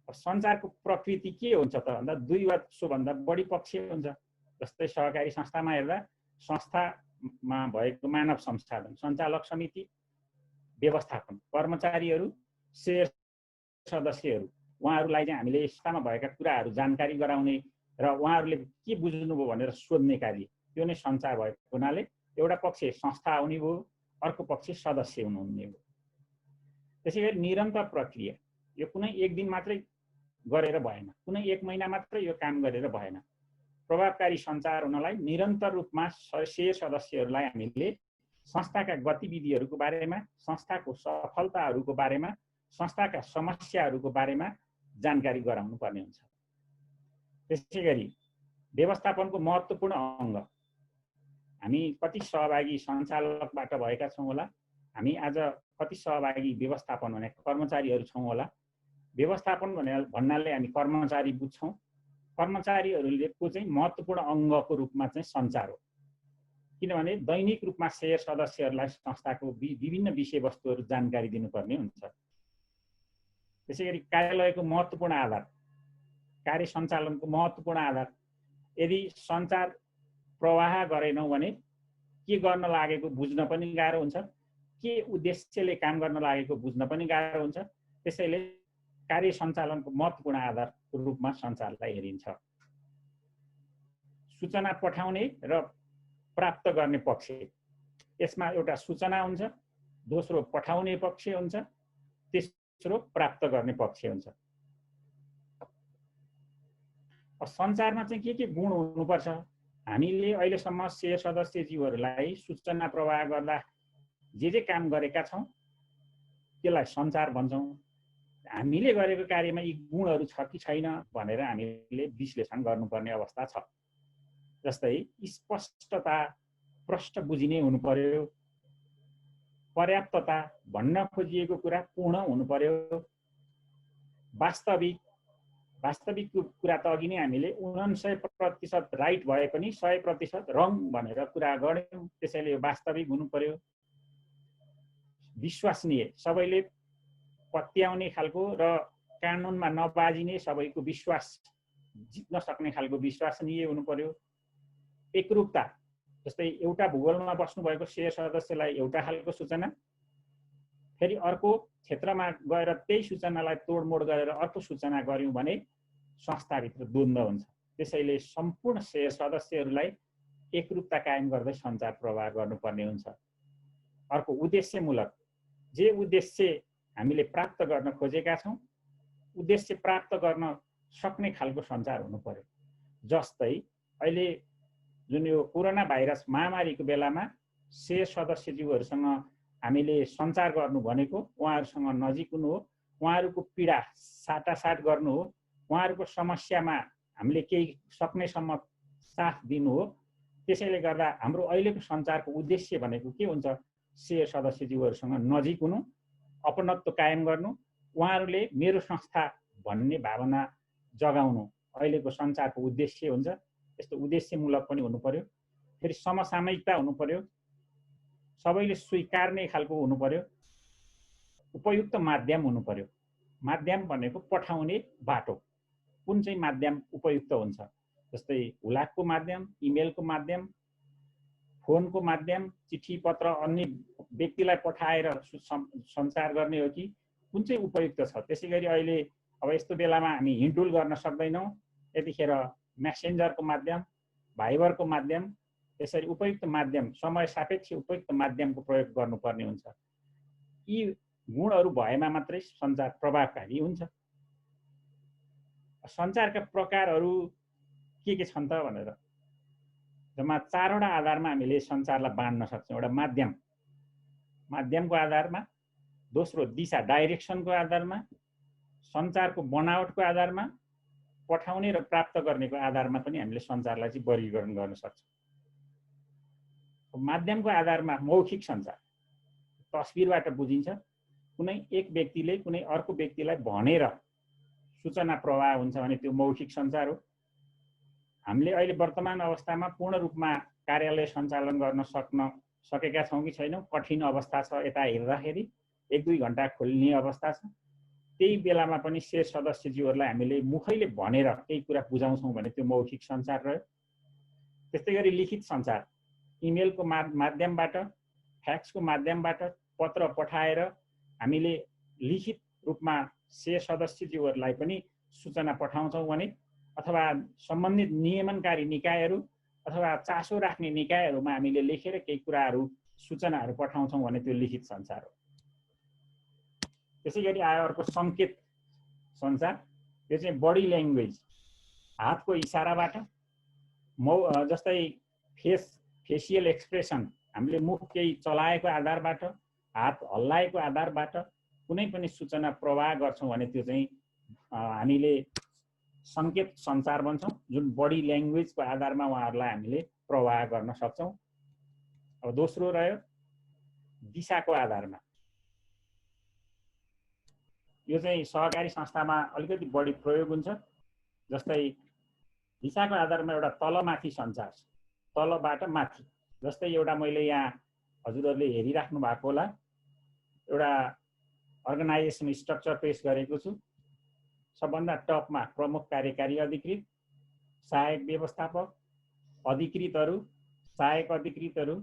सञ्चारको प्रकृति के हुन्छ त भन्दा दुई वा सोभन्दा बढी पक्ष हुन्छ। जस्तै सहकारी संस्थामा हेर्दा संस्थामा भएको मानव संसाधन, सञ्चालक समिति, व्यवस्थापन, कर्मचारीहरू, शेयर सदस्यहरू, उहाँहरूलाई चाहिँ हामीले संस्थामा भएका कुराहरू जानकारी गराउने र उहाँहरूले के बुझ्नुभयो भनेर सोध्ने कार्य, त्यो नै सञ्चार भएको हुनाले एउटा पक्ष संस्था आउने भयो, अर्को पक्ष सदस्य हुनुहुने हो। त्यसैगरी निरन्तर प्रक्रिया, यो कुनै एक दिन मात्रै गरेर भएन, कुनै एक महिना मात्रै यो काम गरेर भएन। प्रभावकारी सञ्चार हुनलाई निरन्तर रूपमा शेयर सदस्यहरूलाई हामीले संस्थाका गतिविधिहरूको बारेमा, संस्थाको सफलताहरूको बारेमा, संस्थाका समस्याहरूको बारेमा जानकारी गराउनु पर्ने हुन्छ। त्यसैगरी व्यवस्थापनको महत्त्वपूर्ण अङ्ग, हामी कति सहभागी सञ्चालकबाट भएका छौँ होला, हामी आज कति सहभागी व्यवस्थापन भने कर्मचारीहरू छौँ होला। व्यवस्थापन भन्नाले हामी कर्मचारी बुझ्छौँ, कर्मचारीहरूको चाहिँ महत्त्वपूर्ण अङ्गको रूपमा चाहिँ सञ्चार हो। किनभने दैनिक रूपमा शेयर सदस्यहरूलाई संस्थाको विभिन्न विषयवस्तुहरू जानकारी दिनुपर्ने हुन्छ। त्यसैगरी कार्यालयको महत्त्वपूर्ण आधार, कार्य सञ्चालनको महत्त्वपूर्ण आधार, यदि सञ्चार प्रवाह गरेनौँ भने के गर्न लागेको बुझ्न पनि गाह्रो हुन्छ, के उद्देश्यले काम गर्न लागेको बुझ्न पनि गाह्रो हुन्छ। त्यसैले कार्य सञ्चालनको महत्त्वपूर्ण आधारको रूपमा सञ्चारलाई हेरिन्छ। सूचना पठाउने र प्राप्त गर्ने पक्ष, यसमा एउटा सूचना हुन्छ, दोस्रो पठाउने पक्ष हुन्छ, तेस्रो प्राप्त गर्ने पक्ष हुन्छ। सञ्चारमा चाहिँ के गुण हुनुपर्छ? हामीले अहिलेसम्म शेयर सदस्यज्यूहरूलाई सूचना प्रवाह गर्दा जे काम गरेका छौँ त्यसलाई सञ्चार भन्छौँ। हामीले गरेको कार्यमा यी गुणहरू छ कि छैन भनेर हामीले विश्लेषण गर्नुपर्ने अवस्था छ। जस्तै स्पष्टता, प्रष्ट बुझिने हुनु पर्यो, पर्याप्तता, भन्न खोजिएको कुरा पूर्ण हुनु पर्यो, वास्तविक कुरा त अघि नै हामीले 99% राइट भए पनि 100% रङ भनेर कुरा गर्यौँ। त्यसैले यो वास्तविक हुनु पर्यो। विश्वसनीय, सबैले पत्याउने खालको र कानुनमा नबाजिने, सबैको विश्वास जित्न सक्ने खालको विश्वसनीय हुनु पर्यो। एकरूपता, जस्तै एउटा भूगोलमा बस्नुभएको शेयर सदस्यलाई एउटा खालको सूचना, फेरि अर्को क्षेत्रमा गएर त्यही सूचनालाई तोडमोड गरेर अर्को सूचना गर्यौँ भने संस्थाभित्र द्वन्द्व हुन्छ। त्यसैले सम्पूर्ण शेयर सदस्यहरूलाई एकरूपता कायम गर्दै सञ्चार प्रवाह गर्नुपर्ने हुन्छ। अर्को उद्देश्यमूलक, जे उद्देश्य हामीले प्राप्त गर्न खोजेका छौँ, उद्देश्य प्राप्त गर्न सक्ने खालको सञ्चार हुनु पर्यो। जस्तै अहिले जुन यो कोरोना भाइरस महामारीको बेलामा शेयर सदस्यज्यूहरूसँग हामीले सञ्चार गर्नु भनेको उहाँहरूसँग नजिक हुनु हो, उहाँहरूको पीडा साटासाट गर्नु हो, उहाँहरूको समस्यामा हामीले केही सक्नेसम्म साथ दिनु हो। त्यसैले गर्दा हाम्रो अहिलेको सञ्चारको उद्देश्य भनेको के हुन्छ? शेयर सदस्यज्यूहरूसँग नजिक हुनु, अपनत्व कायम गर्नु, उहाँहरूले मेरो संस्था भन्ने भावना जगाउनु अहिलेको सञ्चारको उद्देश्य हुन्छ। यस्तो उद्देश्यमूलक पनि हुनु पर्यो। फेरि समसामयिकता हुनु पर्यो, सबैले स्वीकार्ने खालको हुनु पर्यो। उपयुक्त माध्यम हुनु पर्यो। माध्यम भनेको पठाउने बाटो, कुन चाहिँ माध्यम उपयुक्त हुन्छ? जस्तै हुलाकको माध्यम, इमेलको माध्यम, फोनको माध्यम, चिठी पत्र अन्य व्यक्तिलाई पठाएर सञ्चार गर्ने हो कि कुन चाहिँ उपयुक्त छ? त्यसैगरी अहिले अब यस्तो बेलामा हामी हिँडडुल गर्न सक्दैनौँ, यतिखेर मेसेन्जरको माध्यम, भाइबरको माध्यम, यसरी उपयुक्त माध्यम, समय सापेक्ष उपयुक्त माध्यमको प्रयोग गर्नुपर्ने हुन्छ। यी गुणहरू भएमा मात्रै सञ्चार प्रभावकारी हुन्छ। सञ्चारका प्रकारहरू के छन् त भनेर जम्मा 4वटा आधारमा हामीले सञ्चारलाई बाँड्न सक्छौँ। एउटा माध्यमको आधारमा, दोस्रो दिशा डाइरेक्सनको आधारमा, सञ्चारको बनावटको आधारमा, पठाउने र प्राप्त गर्नेको आधारमा पनि हामीले सञ्चारलाई चाहिँ वर्गीकरण गर्न सक्छौँ। माध्यमको आधारमा मौखिक सञ्चार तस्बिरबाट बुझिन्छ। कुनै एक व्यक्तिले कुनै अर्को व्यक्तिलाई भनेर सूचना प्रवाह हुन्छ भने त्यो मौखिक सञ्चार हो। हामीले अहिले वर्तमान अवस्थामा पूर्ण रूपमा कार्यालय सञ्चालन गर्न सकेका छौँ कि छैनौँ, कठिन अवस्था छ। यता हेर्दाखेरि 1-2 घण्टा खोल्ने अवस्था छ। त्यही बेलामा पनि शेयर सदस्यज्यूहरूलाई हामीले मुखैले भनेर केही कुरा बुझाउँछौँ भने त्यो मौखिक सञ्चार रह्यो। त्यस्तै गरी लिखित सञ्चार, इमेलको माध्यमबाट, फ्याक्सको माध्यमबाट पत्र पठाएर हामीले लिखित रूपमा शेयर सदस्यज्यूहरूलाई पनि सूचना पठाउँछौँ भने, अथवा सम्बन्धित नियमनकारी निकायहरू अथवा चासो राख्ने निकायहरूमा हामीले लेखेर केही कुराहरू सूचनाहरू पठाउँछौँ भने त्यो लिखित सञ्चार हो। त्यसै गरी आयो अर्को सङ्केत सञ्चार। यो चाहिँ बडी ल्याङ्ग्वेज, हातको इसाराबाट, जस्तै फेसियल एक्सप्रेसन, हामीले मुख केही चलाएको आधारबाट, हात हल्लाएको आधारबाट कुनै पनि सूचना प्रवाह गर्छौँ भने त्यो चाहिँ हामीले सङ्केत सञ्चार भन्छौँ, जुन बडी ल्याङ्ग्वेजको आधारमा उहाँहरूलाई हामीले प्रवाह गर्न सक्छौँ। अब दोस्रो रह्यो दिशाको आधारमा। यो चाहिँ सहकारी संस्थामा अलिकति बढी प्रयोग हुन्छ। जस्तै दिशाको आधारमा एउटा तलमाथि सञ्चार, तलबाट माथि। जस्तै एउटा मैले यहाँ हजुरहरूले हेरिराख्नु भएको होला, एउटा अर्गनाइजेसन स्ट्रक्चर पेश गरेको छु। सबभन्दा टपमा प्रमुख कार्यकारी अधिकृत, सहायक व्यवस्थापक, अधिकृतहरू, सहायक अधिकृतहरू,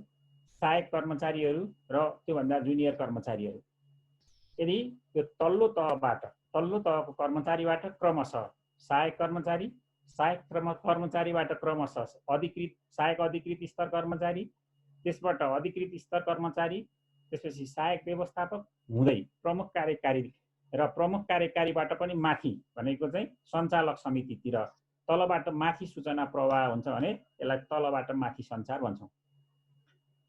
सहायक कर्मचारीहरू र त्योभन्दा जुनियर कर्मचारीहरू। यदि त्यो तल्लो तहको कर्मचारीबाट क्रमशः सहायक कर्मचारी, सहायक कर्मचारीबाट क्रमशः अधिकृत, सहायक अधिकृत स्तर कर्मचारी, त्यसबाट अधिकृत स्तर कर्मचारी, त्यसपछि सहायक व्यवस्थापक हुँदै प्रमुख कार्यकारी र प्रमुख कार्यकारीबाट पनि माथि भनेको चाहिँ सञ्चालक समितितिर तलबाट माथि सूचना प्रवाह हुन्छ भने यसलाई तलबाट माथि सञ्चार भन्छौँ।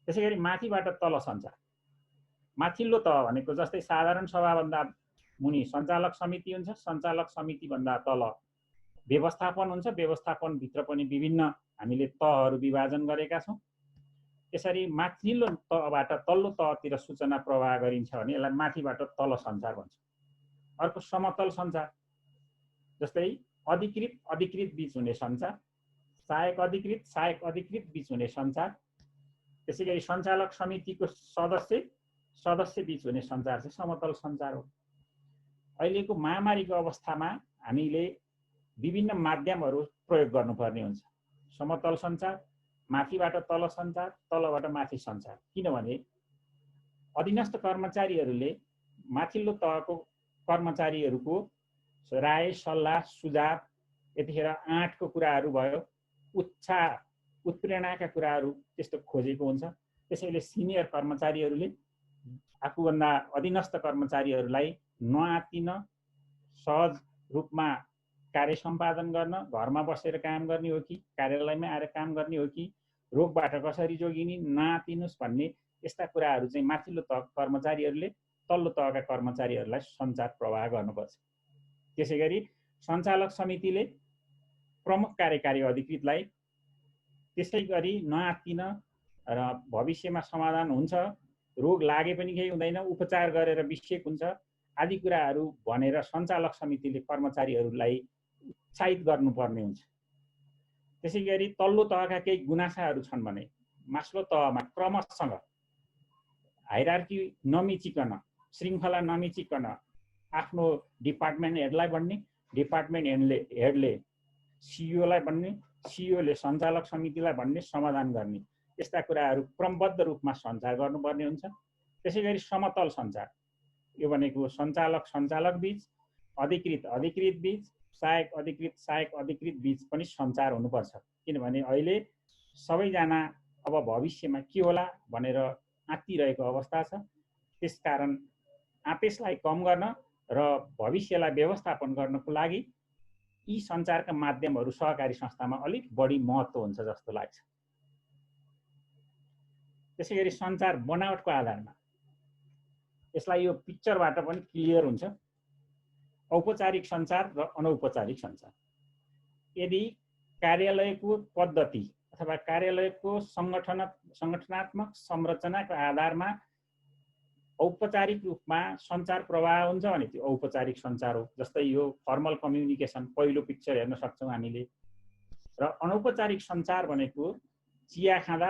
त्यसैगरी माथिबाट तल सञ्चार, माथिल्लो तह भनेको जस्तै साधारण सभाभन्दा मुनि सञ्चालक समिति हुन्छ, सञ्चालक समितिभन्दा तल व्यवस्थापन हुन्छ, व्यवस्थापनभित्र पनि विभिन्न हामीले तहहरू विभाजन गरेका छौँ। यसरी माथिल्लो तहबाट तल्लो तहतिर सूचना प्रवाह गरिन्छ भने यसलाई माथिबाट तल सञ्चार भन्छ। अर्को समतल सञ्चार, जस्तै अधिकृत बीच हुने सञ्चार, सहायक अधिकृत बीच हुने सञ्चार, त्यसैगरी सञ्चालक समितिको सदस्य बीच हुने सञ्चार चाहिँ समतल सञ्चार हो। अहिलेको महामारीको अवस्थामा हामीले विभिन्न माध्यमहरू प्रयोग गर्नुपर्ने हुन्छ। समतल सञ्चार, माथिबाट तल सञ्चार, तलबाट माथि सञ्चार। किनभने अधीनस्थ कर्मचारीहरूले माथिल्लो तहको कर्मचारीहरूको राय, सल्लाह, सुझाव, यतिखेर आँटको कुराहरू भयो, उत्प्रेरणाका कुराहरू त्यस्तो खोजेको हुन्छ। त्यसैले सिनियर कर्मचारीहरूले आफूभन्दा अधीनस्थ कर्मचारीहरूलाई नआत्तिन सहज रूपमा कार्य सम्पादन गर्न, घरमा बसेर काम गर्ने हो कि कार्यालयमा आएर काम गर्ने हो कि रोगबाट कसरी जोगिने, नआत्तिनुस् भन्ने यस्ता कुराहरू चाहिँ माथिल्लो तह कर्मचारीहरूले तल्लो तहका कर्मचारीहरूलाई सञ्चार प्रवाह गर्नुपर्छ। त्यसैगरी सञ्चालक समितिले प्रमुख कार्यकारी अधिकृतलाई त्यसै गरी नआत्तिन र भविष्यमा समाधान हुन्छ, रोग लागे पनि केही हुँदैन, उपचार गरेर बिसेक हुन्छ आदि कुराहरू भनेर सञ्चालक समितिले कर्मचारीहरूलाई उत्साहित गर्नुपर्ने हुन्छ। त्यसैगरी तल्लो तहका केही गुनासाहरू छन् भने माथिल्लो तहमा क्रमसँग हायरार्की नमिचिकन, श्रृङ्खला नमिचिकन आफ्नो डिपार्टमेन्ट हेडलाई भन्ने, डिपार्टमेन्ट हेडले सिइओलाई भन्ने, सिइओले सञ्चालक समितिलाई भन्ने, समाधान गर्ने, यस्ता कुराहरू क्रमबद्ध रूपमा सञ्चार गर्नुपर्ने हुन्छ। त्यसैगरी समतल सञ्चार, यो भनेको सञ्चालक बीच, अधिकृत बीच, सहायक अधिकृत बीच पनि सञ्चार हुनुपर्छ। किनभने अहिले सबैजना अब भविष्यमा के होला भनेर आत्तिरहेको अवस्था छ। त्यसकारण आपेसलाई कम गर्न र भविष्यलाई व्यवस्थापन गर्नको लागि यी सञ्चारका माध्यमहरू सहकारी संस्थामा अलिक बढी महत्त्व हुन्छ जस्तो लाग्छ। त्यसैगरी सञ्चार बनावटको आधारमा यसलाई यो पिक्चरबाट पनि क्लियर हुन्छ, औपचारिक सञ्चार र अनौपचारिक सञ्चार। यदि कार्यालयको पद्धति अथवा कार्यालयको सङ्गठनात्मक संरचनाको आधारमा औपचारिक रूपमा सञ्चार प्रवाह हुन्छ भने त्यो औपचारिक सञ्चार हो। जस्तै यो फर्मल कम्युनिकेसन पहिलो पिक्चर हेर्न सक्छौँ हामीले। र अनौपचारिक सञ्चार भनेको चिया खाँदा,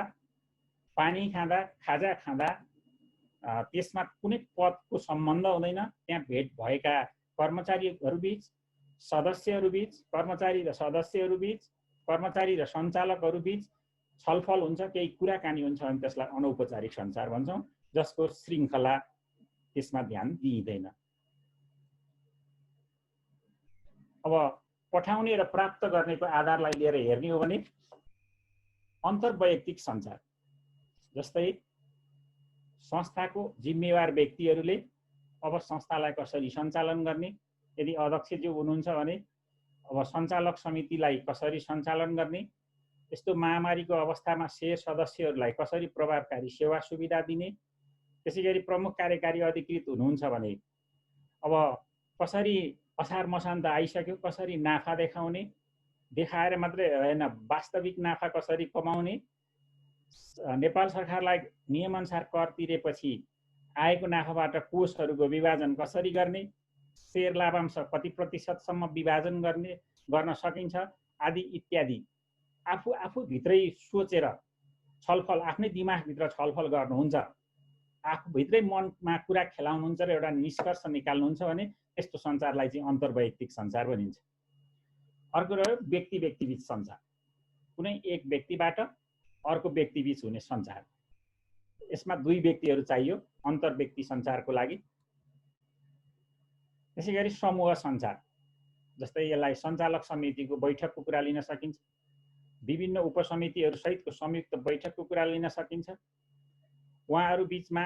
पानी खाँदा, खाजा खाँदा त्यसमा कुनै पदको सम्बन्ध हुँदैन, त्यहाँ भेट भएका कर्मचारीहरूबीच, सदस्यहरूबीच, कर्मचारी र सदस्यहरूबीच, कर्मचारी र सञ्चालकहरूबीच छलफल हुन्छ, केही कुराकानी हुन्छ भने त्यसलाई अनौपचारिक सञ्चार भन्छौँ, जसको श्रृङ्खला त्यसमा ध्यान दिइँदैन। अब पठाउने र प्राप्त गर्नेको आधारलाई लिएर हेर्ने हो भने अन्तर्वैयक्तिक सञ्चार, जस्तै संस्थाको जिम्मेवार व्यक्तिहरूले अब संस्थालाई कसरी सञ्चालन गर्ने, यदि अध्यक्षज्यू हुनुहुन्छ भने अब सञ्चालक समितिलाई कसरी सञ्चालन गर्ने, यस्तो महामारीको अवस्थामा शेयर सदस्यहरूलाई कसरी प्रभावकारी सेवा सुविधा दिने, त्यसैगरी प्रमुख कार्यकारी अधिकृत हुनुहुन्छ भने अब कसरी असार मसान्त आइसक्यो कसरी नाफा देखाउने, देखाएर मात्रै होइन वास्तविक नाफा कसरी कमाउने, नेपाल सरकारलाई नियमअनुसार कर तिरेपछि आएको नाफाबाट कोषहरूको विभाजन कसरी गर्ने, शेयर लाभांश कति प्रतिशतसम्म विभाजन गर्न सकिन्छ आदि इत्यादि आफू भित्रै सोचेर छलफल आफ्नै दिमागभित्र छलफल गर्नुहुन्छ, आफूभित्रै मनमा कुरा खेलाउनुहुन्छ र एउटा निष्कर्ष निकाल्नुहुन्छ भने त्यस्तो सञ्चारलाई चाहिँ अन्तर्वैयक्तिक सञ्चार भनिन्छ। अर्को रह्यो व्यक्ति व्यक्तिबीच सञ्चार, कुनै एक व्यक्तिबाट अर्को व्यक्तिबीच हुने सञ्चार। यसमा दुई व्यक्तिहरू चाहियो अन्तर्व्यक्ति सञ्चारको लागि। त्यसैगरी समूह सञ्चार, जस्तै यसलाई सञ्चालक समितिको बैठकको कुरा लिन सकिन्छ, विभिन्न उपसमितिहरू सहितको संयुक्त बैठकको कुरा लिन सकिन्छ। उहाँहरू बीचमा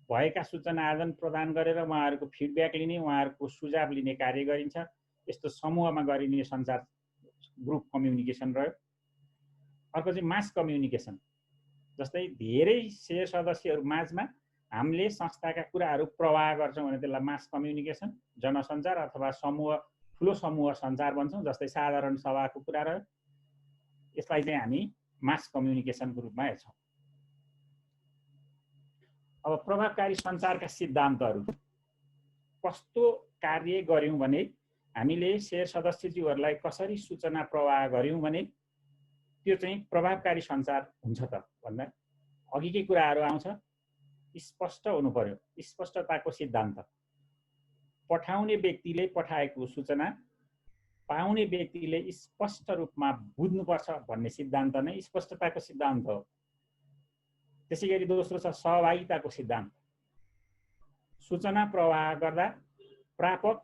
भएका सूचना आदान प्रदान गरेर उहाँहरूको फिडब्याक लिने, उहाँहरूको सुझाव लिने कार्य गरिन्छ। यस्तो समूहमा गरिने सञ्चार ग्रुप कम्युनिकेसन रह्यो। अर्को चाहिँ मास कम्युनिकेसन, जस्तै धेरै शेयर सदस्यहरू माझमा हामीले संस्थाका कुराहरू प्रवाह गर्छौँ भने त्यसलाई मास कम्युनिकेसन, जनसञ्चार अथवा समूह ठुलो समूह सञ्चार भन्छौँ। जस्तै साधारण सभाको कुरा रह्यो, यसलाई चाहिँ हामी मास कम्युनिकेसनको रूपमा हेर्छौँ। अब प्रभावकारी सञ्चारका सिद्धान्तहरू कस्तो कार्य गर्यौँ भने हामीले शेयर सदस्यज्यूहरूलाई कसरी सूचना प्रवाह गर्यौँ भने त्यो चाहिँ प्रभावकारी सञ्चार हुन्छ त भन्दा अघिकै कुराहरू आउँछ। स्पष्ट हुनु पर्यो, स्पष्टताको सिद्धान्त। पठाउने व्यक्तिले पठाएको सूचना पाउने व्यक्तिले स्पष्ट रूपमा बुझ्नुपर्छ भन्ने सिद्धान्त नै स्पष्टताको सिद्धान्त हो। त्यसैगरी दोस्रो छ सहभागिताको सिद्धान्त। सूचना प्रवाह गर्दा प्रापक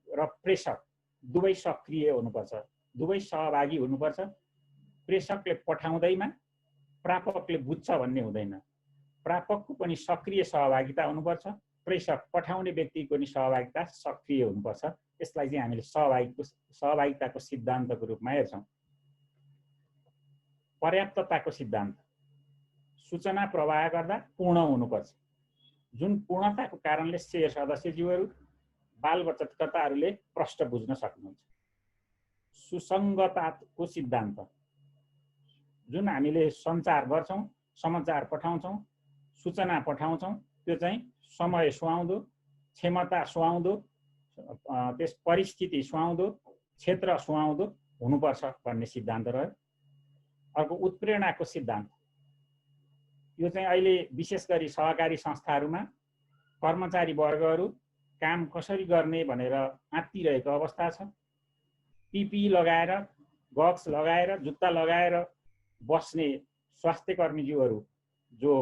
र प्रेषक दुवै सक्रिय हुनुपर्छ, दुवै सहभागी हुनुपर्छ। प्रेषकले पठाउँदैमा प्रापकले बुझ्छ भन्ने हुँदैन, प्रापकको पनि सक्रिय सहभागिता हुनुपर्छ, प्रेषक पठाउने व्यक्तिको पनि सहभागिता सक्रिय हुनुपर्छ। यसलाई चाहिँ हामीले सहभागिताको सिद्धान्तको रूपमा हेर्छौँ। पर्याप्तताको सिद्धान्त, सूचना प्रवाह गर्दा पूर्ण हुनुपर्छ, जुन पूर्णताको कारणले शेयर सदस्यज्यूहरू बाल बचतकर्ताहरूले प्रश्न बुझ्न सक्नुहुन्छ। सुसङ्गताको सिद्धान्त, जुन हामीले सञ्चार गर्छौँ, समाचार पठाउँछौँ, सूचना पठाउँछौँ, त्यो चाहिँ समय सुहाउँदो, क्षमता सुहाउँदो, त्यस परिस्थिति सुहाउँदो, क्षेत्र सुहाउँदो हुनुपर्छ भन्ने सिद्धान्त रह्यो। अर्को उत्प्रेरणाको सिद्धान्त, यो चाहिँ अहिले विशेष गरी सहकारी संस्थाहरूमा कर्मचारी वर्गहरू काम कसरी गर्ने भनेर आत्तिरहेको अवस्था छ। पिपी लगाएर, गक्स लगाएर, जुत्ता लगाएर बस्ने स्वास्थ्य कर्मीज्यूहरू जो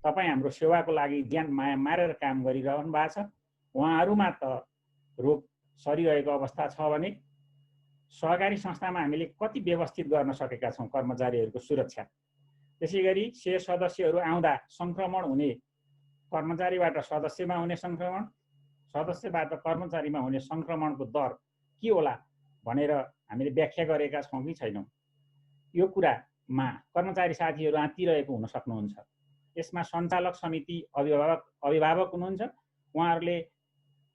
तपाईँ हाम्रो सेवाको लागि ज्यान माया मारेर काम गरिरहनु भएको छ, उहाँहरूमा त रोग सरिरहेको अवस्था छ भने सहकारी संस्थामा हामीले कति व्यवस्थित गर्न सकेका छौँ कर्मचारीहरूको सुरक्षा। त्यसैगरी शेयर सदस्यहरू आउँदा सङ्क्रमण हुने, कर्मचारीबाट सदस्यमा हुने सङ्क्रमण, सदस्यबाट कर्मचारीमा हुने सङ्क्रमणको दर के होला भनेर हामीले व्याख्या गरेका छौँ कि छैनौँ। यो कुरामा कर्मचारी साथीहरू आँतिरहेको हुन सक्नुहुन्छ। यसमा सञ्चालक समिति अभिभावक हुनुहुन्छ, उहाँहरूले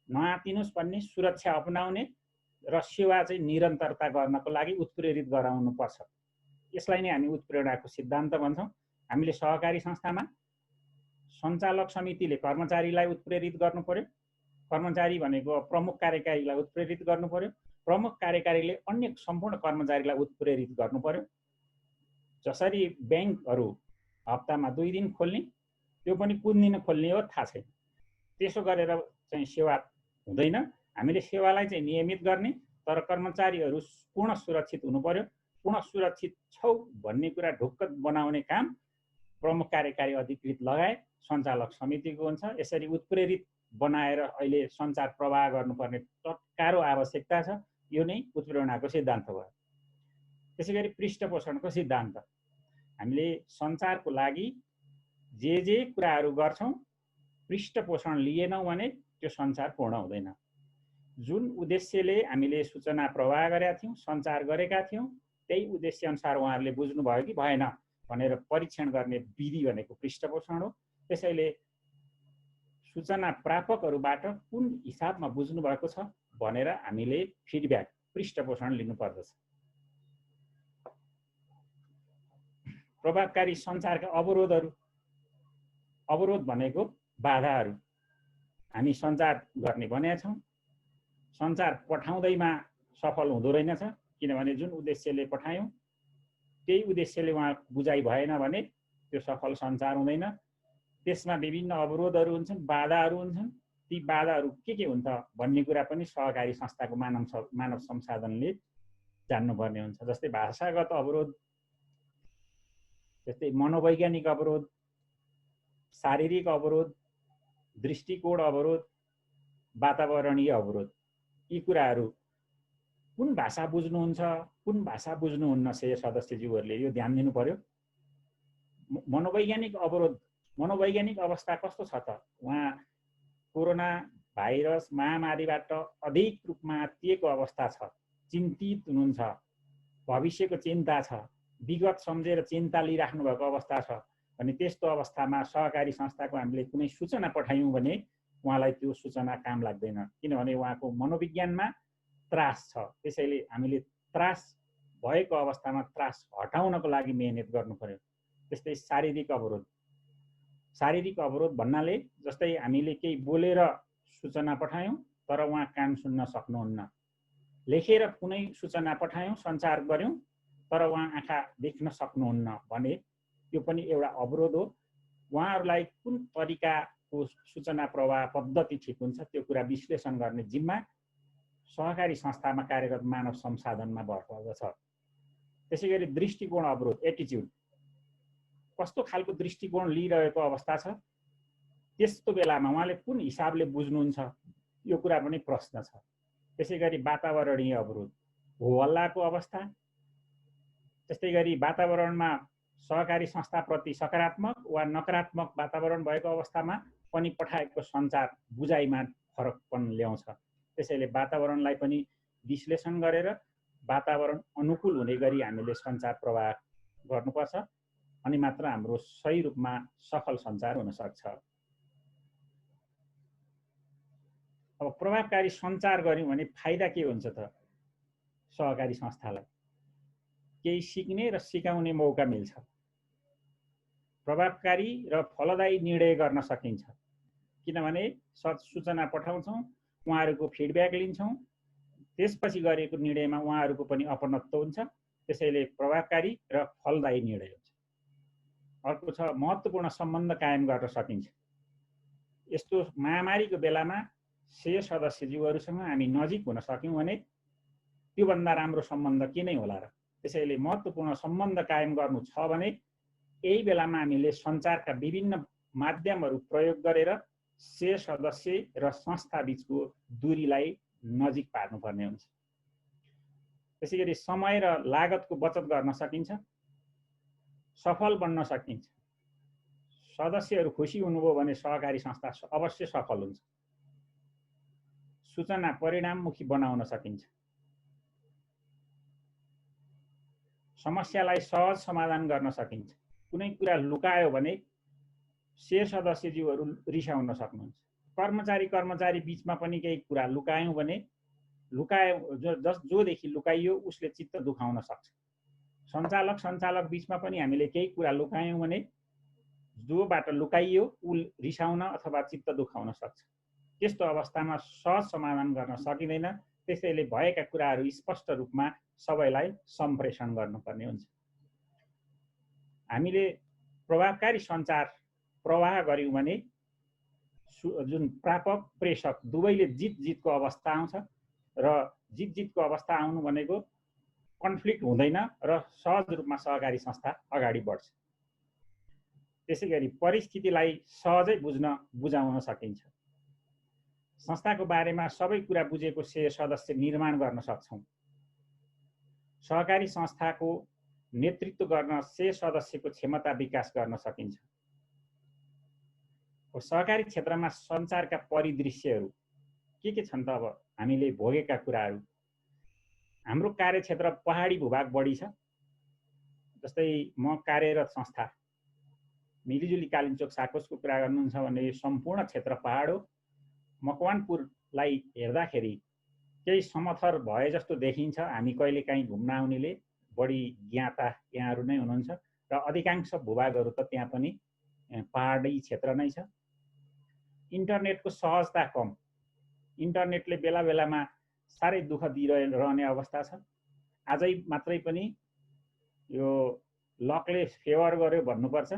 नआतिनुस् भन्ने, सुरक्षा अपनाउने र सेवा चाहिँ निरन्तरता गर्नको लागि उत्प्रेरित गराउनुपर्छ। यसलाई नै हामी उत्प्रेरणाको सिद्धान्त भन्छौँ। हामीले सहकारी संस्थामा सञ्चालक समितिले कर्मचारीलाई उत्प्रेरित गर्नु पर्यो, कर्मचारी भनेको प्रमुख कार्यकारीलाई उत्प्रेरित गर्नु पर्यो, प्रमुख कार्यकारीले अन्य सम्पूर्ण कर्मचारीलाई उत्प्रेरित गर्नु पर्यो। जसरी ब्याङ्कहरू हप्तामा 2 दिन खोल्ने, त्यो पनि कुन दिन खोल्ने हो थाहा छैन, त्यसो गरेर चाहिँ सेवा हुँदैन। हामीले सेवालाई चाहिँ नियमित गर्ने, तर कर्मचारीहरू पूर्ण सुरक्षित हुनु पर्यो। पूर्ण सुरक्षित छौ भन्ने कुरा ढुक्क बनाउने काम प्रमुख कार्यकारी अधिकृत लगायत सञ्चालक समितिको हुन्छ। यसरी उत्प्रेरित बनाएर अहिले सञ्चार प्रवाह गर्नुपर्ने तत्कारो आवश्यकता छ। यो नै उत्प्रेरणाको सिद्धान्त भयो। त्यसैगरी पृष्ठपोषणको सिद्धान्त, हामीले सञ्चारको लागि जे कुराहरू गर्छौँ पृष्ठपोषण लिएनौँ भने त्यो सञ्चार पूर्ण हुँदैन। जुन उद्देश्यले हामीले सूचना प्रवाह गरेका थियौँ, सञ्चार गरेका थियौँ, त्यही उद्देश्य अनुसार उहाँहरूले बुझ्नुभयो कि भएन भनेर परीक्षण गर्ने विधि भनेको पृष्ठपोषण हो। त्यसैले सूचना प्रापकहरूबाट कुन हिसाबमा बुझ्नु भएको छ भनेर हामीले फिडब्याक पृष्ठपोषण लिनुपर्दछ। प्रभावकारी सञ्चारका अवरोधहरू, अवरोध भनेको बाधाहरू। हामी सञ्चार गर्ने भनेका छौँ, सञ्चार पठाउँदैमा सफल हुँदो रहेनछ, किनभने जुन उद्देश्यले पठायौँ त्यही उद्देश्यले उहाँ बुझाइ भएन भने त्यो सफल सञ्चार हुँदैन। त्यसमा विभिन्न अवरोधहरू हुन्छन्, बाधाहरू हुन्छन्। ती बाधाहरू के हुन्छ भन्ने कुरा पनि सहकारी संस्थाको मानव संसाधनले जान्नुपर्ने हुन्छ। जस्तै भाषागत अवरोध, जस्तै मनोवैज्ञानिक अवरोध, शारीरिक अवरोध, दृष्टिकोण अवरोध, वातावरणीय अवरोध, यी कुराहरू कुन भाषा बुझ्नुहुन्छ, कुन भाषा बुझ्नुहुन्न सेय सदस्यज्यूहरूले यो ध्यान दिनु पर्यो। मनोवैज्ञानिक अवरोध, मनोवैज्ञानिक अवस्था कस्तो छ त? उहाँ कोरोना भाइरस महामारीबाट अधिक रूपमा आत्तिएको अवस्था छ, चिन्तित हुनुहुन्छ, भविष्यको चिन्ता छ, विगत सम्झेर चिन्ता लिइराख्नु भएको अवस्था छ भने त्यस्तो अवस्थामा सहकारी संस्थाको हामीले कुनै सूचना पठायौँ भने उहाँलाई त्यो सूचना काम लाग्दैन, किनभने उहाँको मनोविज्ञानमा त्रास छ। त्यसैले हामीले त्रास भएको अवस्थामा त्रास हटाउनको लागि मेहनत गर्नु पर्यो। त्यस्तै शारीरिक अवरोध, शारीरिक अवरोध भन्नाले जस्तै हामीले केही बोलेर सूचना पठायौँ तर उहाँ कान सुन्न सक्नुहुन्न, लेखेर कुनै सूचना पठायौँ, सञ्चार गर्यौँ तर उहाँ आँखा देख्न सक्नुहुन्न भने त्यो पनि एउटा अवरोध हो। उहाँहरूलाई कुन तरिकाको सूचना प्रवाह पद्धति ठिक हुन्छ त्यो कुरा विश्लेषण गर्ने जिम्मा सहकारी संस्थामा कार्यरत मानव संसाधनमा भर पर्दछ। त्यसै गरी दृष्टिकोण अवरोध, एटिच्युड, कस्तो खालको दृष्टिकोण लिइरहेको अवस्था छ, त्यस्तो बेलामा उहाँले कुन हिसाबले बुझ्नुहुन्छ यो कुरा पनि प्रश्न छ। त्यसै गरी वातावरणीय अवरोध, हो हल्लाको अवस्था, त्यस्तै गरी वातावरणमा सहकारी संस्थाप्रति सकारात्मक वा नकारात्मक वातावरण भएको अवस्थामा पनि पठाएको सञ्चार बुझाइमा फरक पनि ल्याउँछ। त्यसैले वातावरणलाई पनि विश्लेषण गरेर वातावरण अनुकूल हुने गरी हामीले सञ्चार प्रवाह गर्नुपर्छ, अनि मात्र हाम्रो सही रूपमा सफल सञ्चार हुन सक्छ। अब प्रभावकारी सञ्चार गर्यौँ भने फाइदा के हुन्छ त? सहकारी संस्थालाई केही सिक्ने र सिकाउने मौका मिल्छ, प्रभावकारी र फलदायी निर्णय गर्न सकिन्छ, किनभने सूचना पठाउँछौँ, उहाँहरूको फिडब्याक लिन्छौँ, त्यसपछि गरेको निर्णयमा उहाँहरूको पनि अपनत्व हुन्छ। त्यसैले प्रभावकारी र फलदायी निर्णय हुन्छ। अर्को छ महत्त्वपूर्ण सम्बन्ध कायम गर्न सकिन्छ। यस्तो महामारीको बेलामा सेय सदस्यज्यूहरूसँग हामी नजिक हुन सक्यौँ भने त्योभन्दा राम्रो सम्बन्ध के नै होला र? त्यसैले महत्त्वपूर्ण सम्बन्ध कायम गर्नु छ भने यही बेलामा हामीले सञ्चारका विभिन्न माध्यमहरू प्रयोग गरेर सेय सदस्य र संस्था बीचको दूरीलाई नजिक पार्नुपर्ने हुन्छ। त्यसै गरी समय र लागतको बचत गर्न सकिन्छ, सफल बन्न सकिन्छ। सदस्यहरू खुसी हुनुभयो भने सहकारी संस्था अवश्य सफल हुन्छ। सूचना परिणाममुखी बनाउन सकिन्छ, समस्यालाई सहज समाधान गर्न सकिन्छ। कुनै कुरा लुकायो भने सेय सदस्यज्यूहरू रिसाउन सक्नुहुन्छ। कर्मचारी बीचमा पनि केही कुरा लुकायौँ भने जोदेखि लुकाइयो उसले चित्त दुखाउन सक्छ। सञ्चालक बीचमा पनि हामीले केही कुरा लुकायौँ भने जोबाट लुकाइयो ऊ रिसाउन अथवा चित्त दुखाउन सक्छ। त्यस्तो अवस्थामा सहज समाधान गर्न सकिँदैन। त्यसैले भएका कुराहरू स्पष्ट रूपमा सबैलाई सम्प्रेषण गर्नुपर्ने हुन्छ। हामीले प्रभावकारी सञ्चार प्रवाह गर्यौँ भने जुन प्रापक प्रेषक दुवैले जितको अवस्था आउँछ र जितको अवस्था आउनु भनेको कन्फ्लिक्ट हुँदैन र सहज रूपमा सहकारी संस्था अगाडि बढ्छ। त्यसै गरी परिस्थितिलाई सहजै बुझाउन सकिन्छ। संस्थाको बारेमा सबै कुरा बुझेको सेय सदस्य निर्माण गर्न सक्छौँ। सहकारी संस्थाको नेतृत्व गर्न सेय सदस्यको क्षमता विकास गर्न सकिन्छ। सहकारी क्षेत्रमा सञ्चारका परिदृश्यहरू के छन् त? अब हामीले भोगेका कुराहरू, हाम्रो कार्यक्षेत्र पहाडी भूभाग बढी छ। जस्तै म कार्यरत संस्था मिलिजुली कालिम्पोङ साकोसको कुरा गर्नुहुन्छ भने सम्पूर्ण क्षेत्र पहाड हो। मकवानपुरलाई हेर्दाखेरि केही समथर भए जस्तो देखिन्छ। हामी कहिलेकाहीँ घुम्न आउनेले बढी ज्ञाता यहाँहरू नै हुनुहुन्छ र अधिकांश भूभागहरू त त्यहाँ पनि पहाडी क्षेत्र नै छ। इन्टरनेटको सहजता कम, इन्टरनेटले बेला बेलामा साह्रै दुःख दिइरहने अवस्था छ। आजै मात्रै पनि यो लकले फेवर गर्यो भन्नुपर्छ।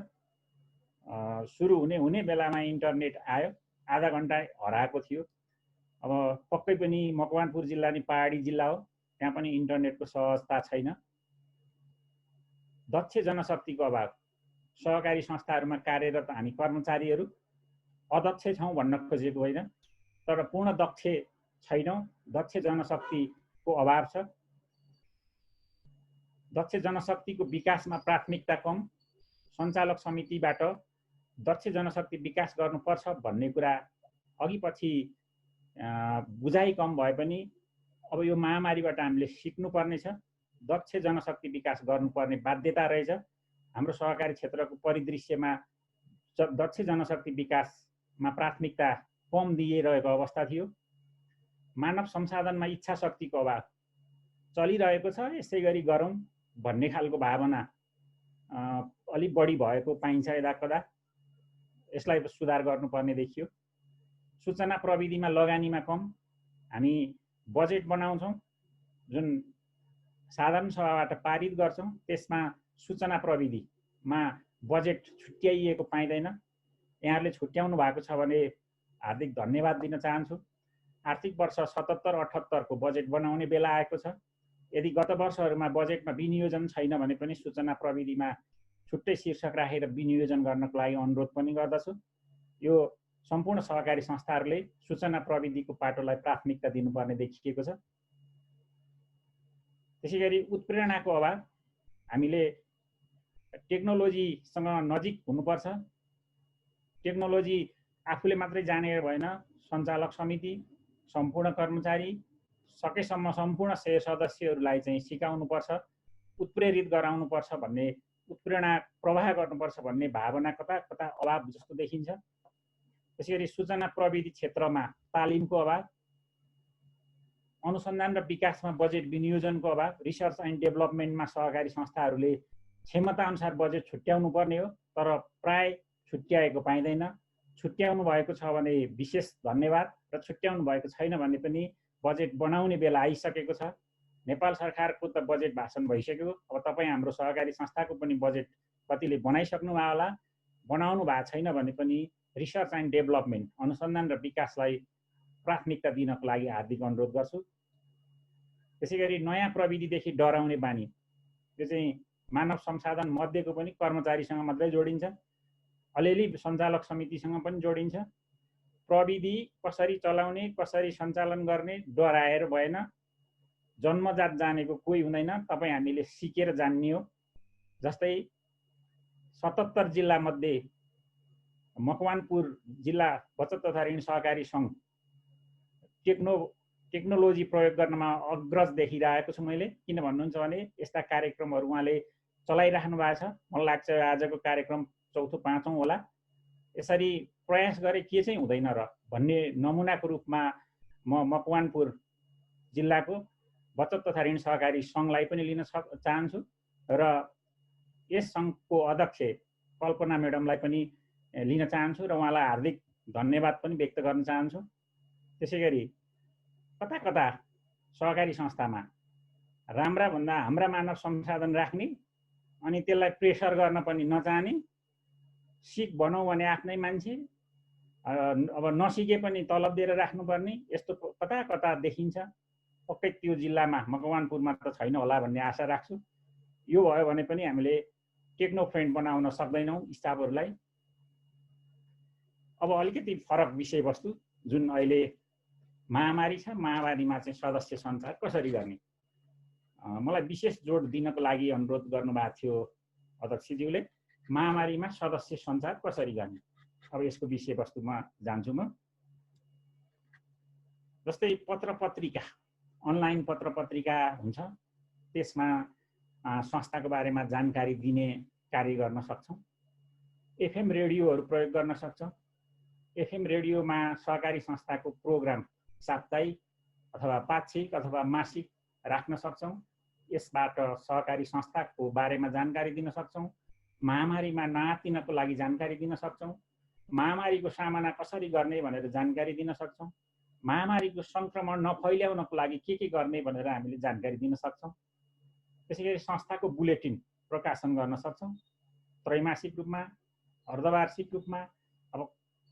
सुरु हुने बेलामा इन्टरनेट आयो, आधा घन्टा हराएको थियो। अब पक्कै पनि मकवानपुर जिल्ला नि पहाडी जिल्ला हो, त्यहाँ पनि इन्टरनेटको सहजता छैन। दक्ष जनशक्तिको अभाव, सहकारी संस्थाहरूमा कार्यरत हामी कर्मचारीहरू अदक्ष छौँ भन्न खोजेको होइन, तर पूर्ण दक्ष छैनौँ। दक्ष जनशक्तिको अभाव छ। दक्ष जनशक्तिको विकासमा प्राथमिकता कम। सञ्चालक समितिबाट दक्ष जनशक्ति विकास गर्नुपर्छ भन्ने कुरा अघि पछि बुझाइ कम भए पनि अब यो महामारीबाट हामीले सिक्नुपर्ने छ। दक्ष जनशक्ति विकास गर्नुपर्ने बाध्यता रहेछ। हाम्रो सहकारी क्षेत्रको परिदृश्यमा दक्ष जनशक्ति विकासमा प्राथमिकता कम दिइरहेको अवस्था थियो। मानव संसाधनमा इच्छा शक्तिको अभाव चलिरहेको छ। यसै गरी गरौँ भन्ने खालको भावना अलि बढी भएको पाइन्छ यदाकदा। यसलाई सुधार गर्नुपर्ने देखियो। सूचना प्रविधिमा लगानीमा कम। हामी बजेट बनाउँछौँ, जुन साधारण सभाबाट पारित गर्छौँ, त्यसमा सूचना प्रविधिमा बजेट छुट्याइएको पाइँदैन। यहाँहरूले छुट्याउनु भएको छ भने हार्दिक धन्यवाद दिन चाहन्छु। आर्थिक वर्ष 77-78 को बजेट बनाउने बेला आएको छ। यदि गत वर्षहरूमा बजेटमा विनियोजन छैन भने पनि सूचना प्रविधिमा छुट्टै शीर्षक राखेर विनियोजन गर्नको लागि अनुरोध पनि गर्दछु। यो सम्पूर्ण सहकारी संस्थाहरूले सूचना प्रविधिको पाटोलाई प्राथमिकता दिनुपर्ने देखिएको छ। त्यसैगरी उत्प्रेरणाको अभाव। हामीले टेक्नोलोजीसँग नजिक हुनुपर्छ। टेक्नोलोजी आफूले मात्रै जाने भएन, सञ्चालक समिति, सम्पूर्ण कर्मचारी, सकेसम्म सम्पूर्ण सदस्यहरूलाई चाहिँ सिकाउनुपर्छ, उत्प्रेरित गराउनुपर्छ भन्ने, उत्प्रेरणा प्रवाह गर्नुपर्छ भन्ने भावना कता कता अभाव जस्तो देखिन्छ। त्यसैगरी सूचना प्रविधि क्षेत्रमा तालिमको अभाव, अनुसन्धान र विकासमा बजेट विनियोजनको अभाव। रिसर्च एन्ड डेभलपमेन्टमा सहकारी संस्थाहरूले क्षमता अनुसार बजेट छुट्याउनु पर्ने हो, तर प्राय छुट्याएको पाइँदैन। छुट्याउनु भएको छ भने विशेष धन्यवाद, र छुट्याउनु भएको छैन भने पनि बजेट बनाउने बेला आइसकेको छ। नेपाल सरकारको त बजेट भाषण भइसक्यो। अब तपाईँ हाम्रो सहकारी संस्थाको पनि बजेट कतिले बनाइसक्नु भयो होला। बनाउनु भएको छैन भने पनि रिसर्च एन्ड डेभलपमेन्ट, अनुसन्धान र विकासलाई प्राथमिकता दिनको लागि हार्दिक अनुरोध गर्छु। त्यसैगरी नयाँ प्रविधिदेखि डराउने बानी, यो चाहिँ मानव संसाधन मध्येको पनि कर्मचारीसँग मात्रै जोडिन्छ, अलिअलि सञ्चालक समितिसँग पनि जोडिन्छ। प्रविधि कसरी चलाउने, कसरी सञ्चालन गर्ने डराएर भएन। जन्मजात जानेको कोही हुँदैन, तपाईँ हामीले सिकेर जान्ने हो। जस्तै 77 जिल्ला मध्ये मकवानपुर जिल्ला बचत तथा ऋण सहकारी सङ्घ टेक्नोलोजी प्रयोग गर्नमा अग्रज देखिरहेको छु मैले। किन भन्नुहुन्छ भने यस्ता कार्यक्रमहरू उहाँले चलाइराख्नु भएको छ। मलाई लाग्छ आजको कार्यक्रम 4औँ-5औँ होला। यसरी प्रयास गरे के चाहिँ हुँदैन र भन्ने नमुनाको रूपमा म मकवानपुर जिल्लाको बचत तथा ऋण सहकारी सङ्घलाई पनि लिन चाहन्छु र यस सङ्घको अध्यक्ष कल्पना म्याडमलाई पनि लिन चाहन्छु र उहाँलाई हार्दिक धन्यवाद पनि व्यक्त गर्न चाहन्छु। त्यसैगरी कता कता सहकारी संस्थामा राम्रा भन्दा हाम्रा मानव संसाधन राख्ने अनि त्यसलाई प्रेसर गर्न पनि नचाहने, सिक भनौँ भने आफ्नै मान्छे, अब नसिके पनि तलब दिएर राख्नुपर्ने, यस्तो कता कता देखिन्छ। पक्कै त्यो जिल्लामा मकवानपुरमा त छैन होला भन्ने आशा राख्छु। यो भयो भने पनि हामीले टेक्नो फ्रेन्ड बनाउन सक्दैनौँ स्टाफहरूलाई। अब अलिकति फरक विषयवस्तु जुन अहिले महामारी छ, महामारीमा चाहिँ सदस्य सञ्चार कसरी गर्ने, मलाई विशेष जोड दिनको लागि अनुरोध गर्नुभएको थियो अध्यक्षज्यूले। महामारीमा सदस्य सञ्चार कसरी गर्ने, अब यसको विषयवस्तुमा जान्छु म। जस्तै पत्र पत्रिका, अनलाइन पत्र पत्रिका हुन्छ, त्यसमा संस्थाको बारेमा जानकारी दिने कार्य गर्न सक्छौँ। एफएम रेडियोहरू प्रयोग गर्न सक्छौँ। एफएम रेडियोमा सहकारी संस्थाको प्रोग्राम साप्ताहिक अथवा पाक्षिक अथवा मासिक राख्न सक्छौँ। यसबाट सहकारी संस्थाको बारेमा जानकारी दिन सक्छौँ। महामारीमा नआत्तिनको लागि जानकारी दिन सक्छौँ। महामारीको सामना कसरी गर्ने भनेर जानकारी दिन सक्छौँ। महामारीको सङ्क्रमण नफैल्याउनको लागि के गर्ने भनेर हामीले जानकारी दिन सक्छौँ। त्यसैगरी संस्थाको बुलेटिन प्रकाशन गर्न सक्छौँ, त्रैमासिक रूपमा, अर्धवार्षिक रूपमा। अब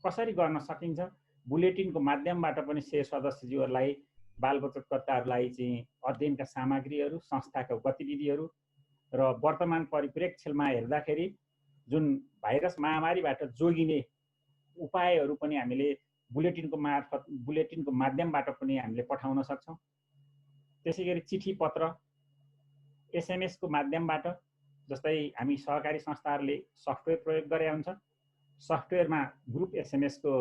कसरी गर्न सकिन्छ? बुलेटिनको माध्यमबाट पनि शेयर सदस्यज्यूहरूलाई, बाल बचतकर्ताहरूलाई चाहिँ अध्ययनका सामग्रीहरू, संस्थाका गतिविधिहरू र वर्तमान परिप्रेक्ष्यमा हेर्दाखेरि जुन भाइरस महामारीबाट जोगिने उपायहरू पनि हामीले बुलेटिनको माध्यमबाट पनि हामीले पठाउन सक्छौँ। त्यसैगरी चिठी पत्र, एसएमएसको माध्यमबाट, जस्तै हामी सहकारी संस्थाहरूले सफ्टवेयर प्रयोग गरे हुन्छ। सफ्टवेयरमा ग्रुप एसएमएसको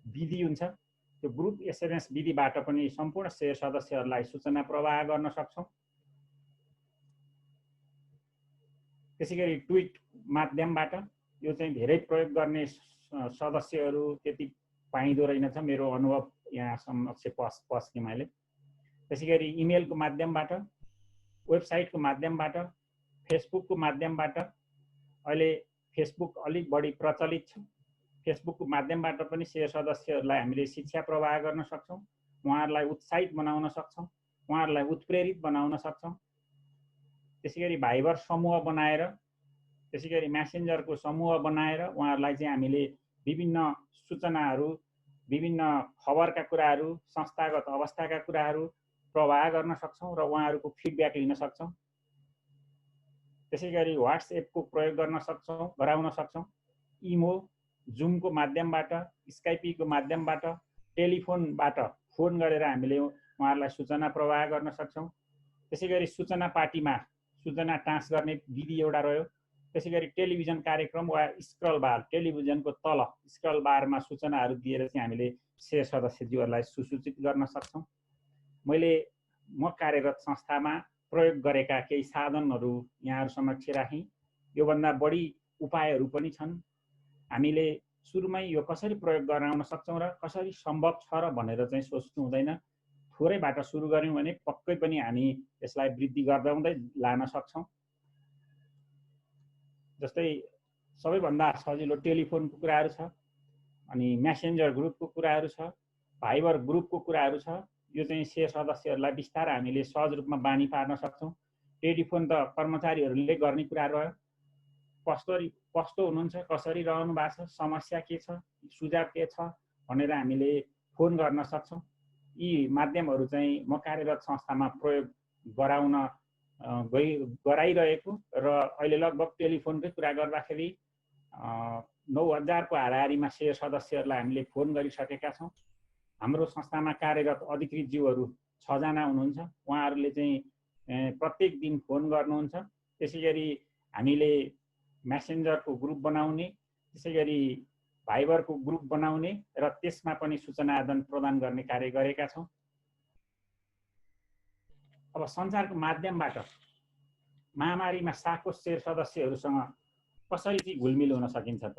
विधि हुन्छ। त्यो ग्रुप एसएमएस विधिबाट पनि सम्पूर्ण शेयर सदस्यहरूलाई सूचना प्रवाह गर्न सक्छौँ। त्यसैगरी ट्विट माध्यमबाट, यो चाहिँ धेरै प्रयोग गर्ने सदस्यहरू त्यति पाइँदो रहेनछ, मेरो अनुभव यहाँ समक्ष पस्के मैले। त्यसैगरी इमेलको माध्यमबाट, वेबसाइटको माध्यमबाट, फेसबुकको माध्यमबाट, अहिले फेसबुक अलिक बढी प्रचलित छ। फेसबुकको माध्यमबाट पनि शेयर सदस्यहरूलाई हामीले शिक्षा प्रवाह गर्न सक्छौँ, उहाँहरूलाई उत्साहित बनाउन सक्छौँ, उहाँहरूलाई उत्प्रेरित बनाउन सक्छौँ। त्यसैगरी भाइबर समूह बनाएर, त्यसैगरी म्यासेन्जरको समूह बनाएर उहाँहरूलाई चाहिँ हामीले विभिन्न सूचनाहरू, विभिन्न खबरका कुराहरू, संस्थागत अवस्थाका कुराहरू प्रवाह गर्न सक्छौँ र उहाँहरूको फिडब्याक लिन सक्छौँ। त्यसैगरी व्हाट्सएपको प्रयोग गराउन सक्छौँ। इमो, जुमको माध्यमबाट, स्काइपीको माध्यमबाट, टेलिफोनबाट फोन गरेर हामीले उहाँहरूलाई सूचना प्रवाह गर्न सक्छौँ। त्यसैगरी सूचना पार्टीमा सूचना टाँस गर्ने विधि एउटा रह्यो। त्यसैगरी टेलिभिजन कार्यक्रम वा स्क्रल बार, टेलिभिजनको तल स्क्रल बारमा सूचनाहरू दिएर चाहिँ हामीले शेयर सदस्यज्यूहरूलाई सुसूचित गर्न सक्छौँ। म कार्यरत संस्थामा प्रयोग गरेका केही साधनहरू यहाँहरू समक्ष राखेँ। योभन्दा बढी उपायहरू पनि छन्। हामीले सुरुमै यो कसरी प्रयोग गराउन सक्छौँ र कसरी सम्भव छ र भनेर चाहिँ सोच्नु हुँदैन। थोरैबाट सुरु गऱ्यौँ भने पक्कै पनि हामी यसलाई वृद्धि गर्दै लान सक्छौँ। जस्तै सबैभन्दा सजिलो टेलिफोनको कुराहरू छ, अनि म्यासेन्जर ग्रुपको कुराहरू छ, भाइबर ग्रुपको कुराहरू छ। यो चाहिँ शेयर सदस्यहरूलाई बिस्तारै हामीले सहज रूपमा बानी पार्न सक्छौँ। टेलिफोन त कर्मचारीहरूले गर्ने कुरा रह्यो। कस्तो हुनुहुन्छ, कसरी रहनु भएको छ, समस्या के छ, सुझाव के छ भनेर हामीले फोन गर्न सक्छौँ। यी माध्यमहरू चाहिँ म कार्यरत संस्थामा प्रयोग गराइरहेको र अहिले लगभग टेलिफोनकै कुरा गर्दाखेरि 9,000को हाराहारीमा शेयर सदस्यहरूलाई हामीले फोन गरिसकेका छौँ। हाम्रो संस्थामा कार्यरत अधिकृत ज्यूहरू 6 जना हुनुहुन्छ। उहाँहरूले चाहिँ प्रत्येक दिन फोन गर्नुहुन्छ। त्यसैगरी हामीले म्यासेन्जरको ग्रुप बनाउने, त्यसैगरी भाइबरको ग्रुप बनाउने र त्यसमा पनि सूचना आदान प्रदान गर्ने कार्य गरेका छौँ। अब सञ्चारको माध्यमबाट महामारीमा साको शेयर सदस्यहरूसँग कसरी चाहिँ घुलमिल हुन सकिन्छ त?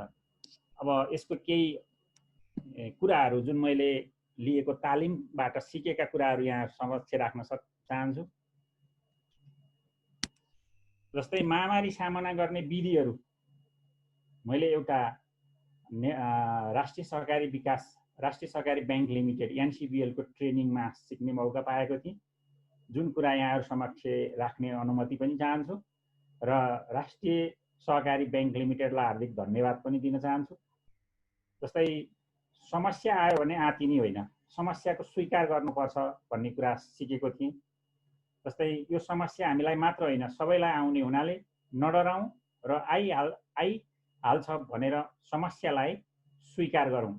अब यसको केही कुराहरू जुन मैले लिएको तालिमबाट सिकेका कुराहरू यहाँ समक्ष राख्न चाहन्छु। जस्तै महामारी सामना गर्ने विधिहरू मैले एउटा राष्ट्रिय सहकारी बैंक लिमिटेड एनसीबीएल को ट्रेनिङमा सिक्ने मौका पाएको थिएँ, जुन कुरा यहाँहरू समक्ष राख्ने अनुमति पनि चाहन्छु र राष्ट्रिय सहकारी बैंक लिमिटेडलाई हार्दिक धन्यवाद पनि दिन चाहन्छु। जस्तै समस्या आयो भने आतिनी होइन, समस्याको स्वीकार गर्नुपर्छ भन्ने कुरा सिकेको थिएँ। जस्तै यो समस्या हामीलाई मात्र होइन सबैलाई आउने हुनाले नडराउँ र आइहाल्छ भनेर समस्यालाई स्वीकार गरौँ।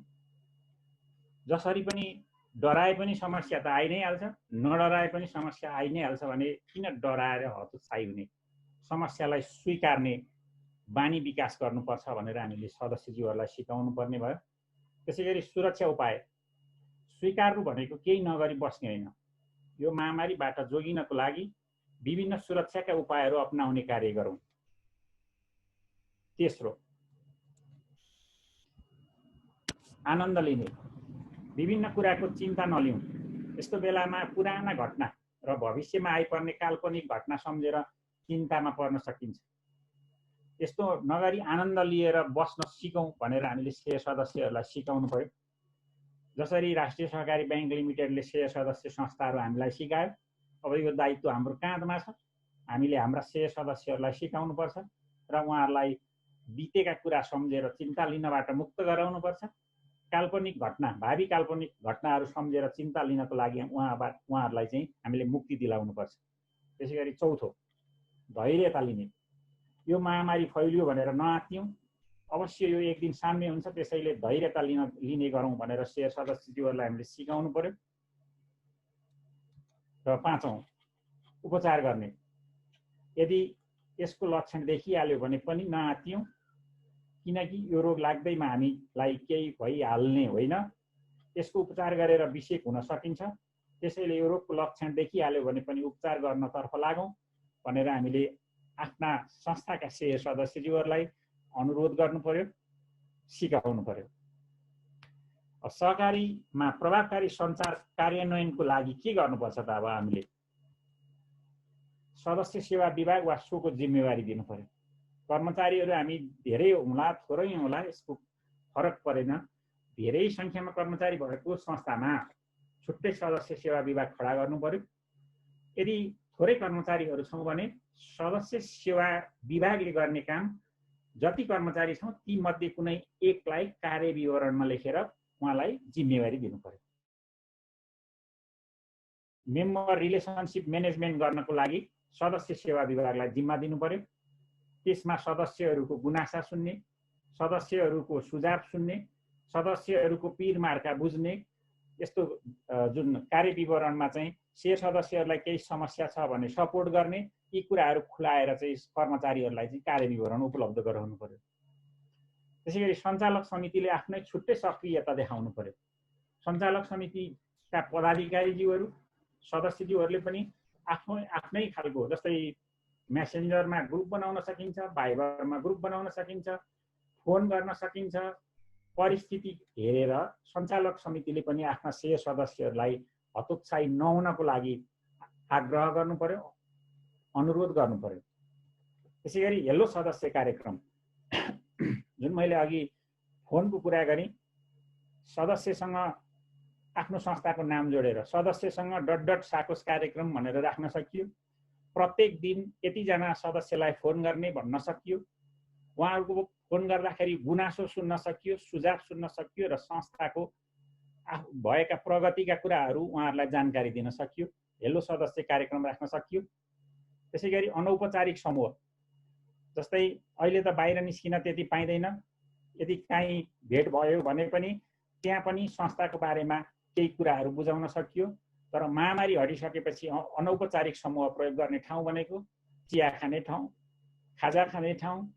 जसरी पनि डराए पनि समस्या त आइ नै हाल्छ, नडराए पनि समस्या आइ नै हाल्छ भने किन डराएर हतोत्साही हुने? समस्यालाई स्वीकार्ने बानी विकास गर्नुपर्छ भनेर हामीले सदस्यज्यूहरूलाई सिकाउनु पर्ने भयो। त्यसैगरी सुरक्षा उपाय स्वीकार्नु भनेको केही नगरी बस्ने होइन। यो महामारीबाट जोगिनको लागि विभिन्न सुरक्षाका उपायहरू अपनाउने कार्य गरौँ। तेस्रो, आनन्द लिने, विभिन्न कुराको चिन्ता नलिउँ। यस्तो बेलामा पुराना घटना र भविष्यमा आइपर्ने काल्पनिक घटना सम्झेर चिन्तामा पर्न सकिन्छ। यस्तो नगरी आनन्द लिएर बस्न सिकौँ भनेर हामीले शेयर सदस्यहरूलाई सिकाउनु पर्यो। जसरी राष्ट्रिय सहकारी बैंक लिमिटेडले शेयर सदस्य संस्थाहरू हामीलाई सिकायो, अब यो दायित्व हाम्रो काँधमा छ। हामीले हाम्रा शेयर सदस्यहरूलाई सिकाउनुपर्छ र उहाँहरूलाई बितेका कुरा सम्झेर चिन्ता लिनबाट मुक्त गराउनुपर्छ। काल्पनिक घटना, भावी काल्पनिक घटनाहरू सम्झेर चिन्ता लिनको लागि उहाँहरूलाई चाहिँ हामीले मुक्ति दिलाउनुपर्छ। त्यसैगरी चौथो, धैर्यता लिने, यो महामारी फैलियो भनेर नआत्तियौँ। अवश्य यो एक दिन साम्य हुन्छ, त्यसैले धैर्यता लिने गरौँ भनेर शेयर सदस्यज्यूहरूलाई हामीले सिकाउनु पर्यो। र पाँचौँ, उपचार गर्ने, यदि यसको लक्षण देखिहाल्यो भने पनि नआत्तियौँ, किनकि यो रोग लाग्दैमा हामीलाई केही भइहाल्ने होइन। यसको उपचार गरेर विषेक हुन सकिन्छ। त्यसैले यो रोगको लक्षण देखिहाल्यो भने पनि उपचार गर्नतर्फ लागौँ भनेर हामीले आफ्ना संस्थाका शेयर सदस्यज्यूहरूलाई अनुरोध गर्नु पर्यो, सिकाउनु पर्यो। सहकारीमा प्रभावकारी सञ्चार कार्यान्वयनको लागि के गर्नुपर्छ त? अब हामीले सदस्य सेवा विभाग वा सोको जिम्मेवारी दिनु पर्यो। कर्मचारीहरू हामी धेरै होला थोरै होला यसको फरक परेन। धेरै सङ्ख्यामा कर्मचारी भएको संस्थामा छुट्टै सदस्य सेवा विभाग खडा गर्नु पर्यो। यदि थोरै कर्मचारीहरू छौँ भने सदस्य सेवा विभागले गर्ने काम जति कर्मचारी छौँ ती मध्ये कुनै एकलाई कार्य विवरणमा लेखेर उहाँलाई जिम्मेवारी दिनु पर्यो। मेम्बर रिलेसनसिप म्यानेजमेन्ट गर्नको लागि सदस्य सेवा विभागलाई जिम्मा दिनु पर्यो। त्यसमा सदस्यहरूको गुनासा सुन्ने, सदस्यहरूको सुझाव सुन्ने, सदस्यहरूको पीर मार्का बुझ्ने, यस्तो जुन कार्य विवरणमा चाहिँ शेयर सदस्यहरूलाई केही समस्या छ भने सपोर्ट गर्ने, यी कुराहरू खुलाएर चाहिँ कर्मचारीहरूलाई चाहिँ कार्य विवरण उपलब्ध गराउनु पर्यो। त्यसैगरी सञ्चालक समितिले आफ्नै छुट्टै सक्रियता देखाउनु पर्यो। सञ्चालक समितिका पदाधिकारीज्यूहरू सदस्यज्यूहरूले पनि आफ्नै खालको, जस्तै मेसेन्जरमा ग्रुप बनाउन सकिन्छ, भाइबरमा ग्रुप बनाउन सकिन्छ, फोन गर्न सकिन्छ। परिस्थिति हेरेर सञ्चालक समितिले पनि आफ्ना शेयर सदस्यहरूलाई हतोत्साही नहुनको लागि आग्रह गर्नु पर्यो, अनुरोध गर्नु पर्यो। त्यसैगरी हेलो सदस्य कार्यक्रम जुन मैले अघि फोनको कुरा गरेँ, सदस्यसँग आफ्नो संस्थाको नाम जोडेर सदस्यसँग ... साकोस कार्यक्रम भनेर राख्न सकियो। प्रत्येक दिन यतिजना सदस्यलाई फोन गर्ने भन्न सकियो। उहाँहरूको फोन गर्दाखेरि गुनासो सुन्न सकियो, सुझाव सुन्न सकियो र संस्थाको भएका प्रगतिका कुराहरू उहाँहरूलाई जानकारी दिन सकियो। हेलो सदस्य कार्यक्रम राख्न सकियो। त्यसैगरी अनौपचारिक समूह, जस्तै अहिले त बाहिर निस्किन त्यति पाइँदैन, यदि काहीँ भेट भयो भने पनि त्यहाँ पनि संस्थाको बारेमा केही कुराहरू बुझाउन सकियो। तर महामारी हटिसकेपछि अनौपचारिक समूह प्रयोग गर्ने ठाउँ भनेको चिया खाने ठाउँ, खाजा खाने ठाउँ,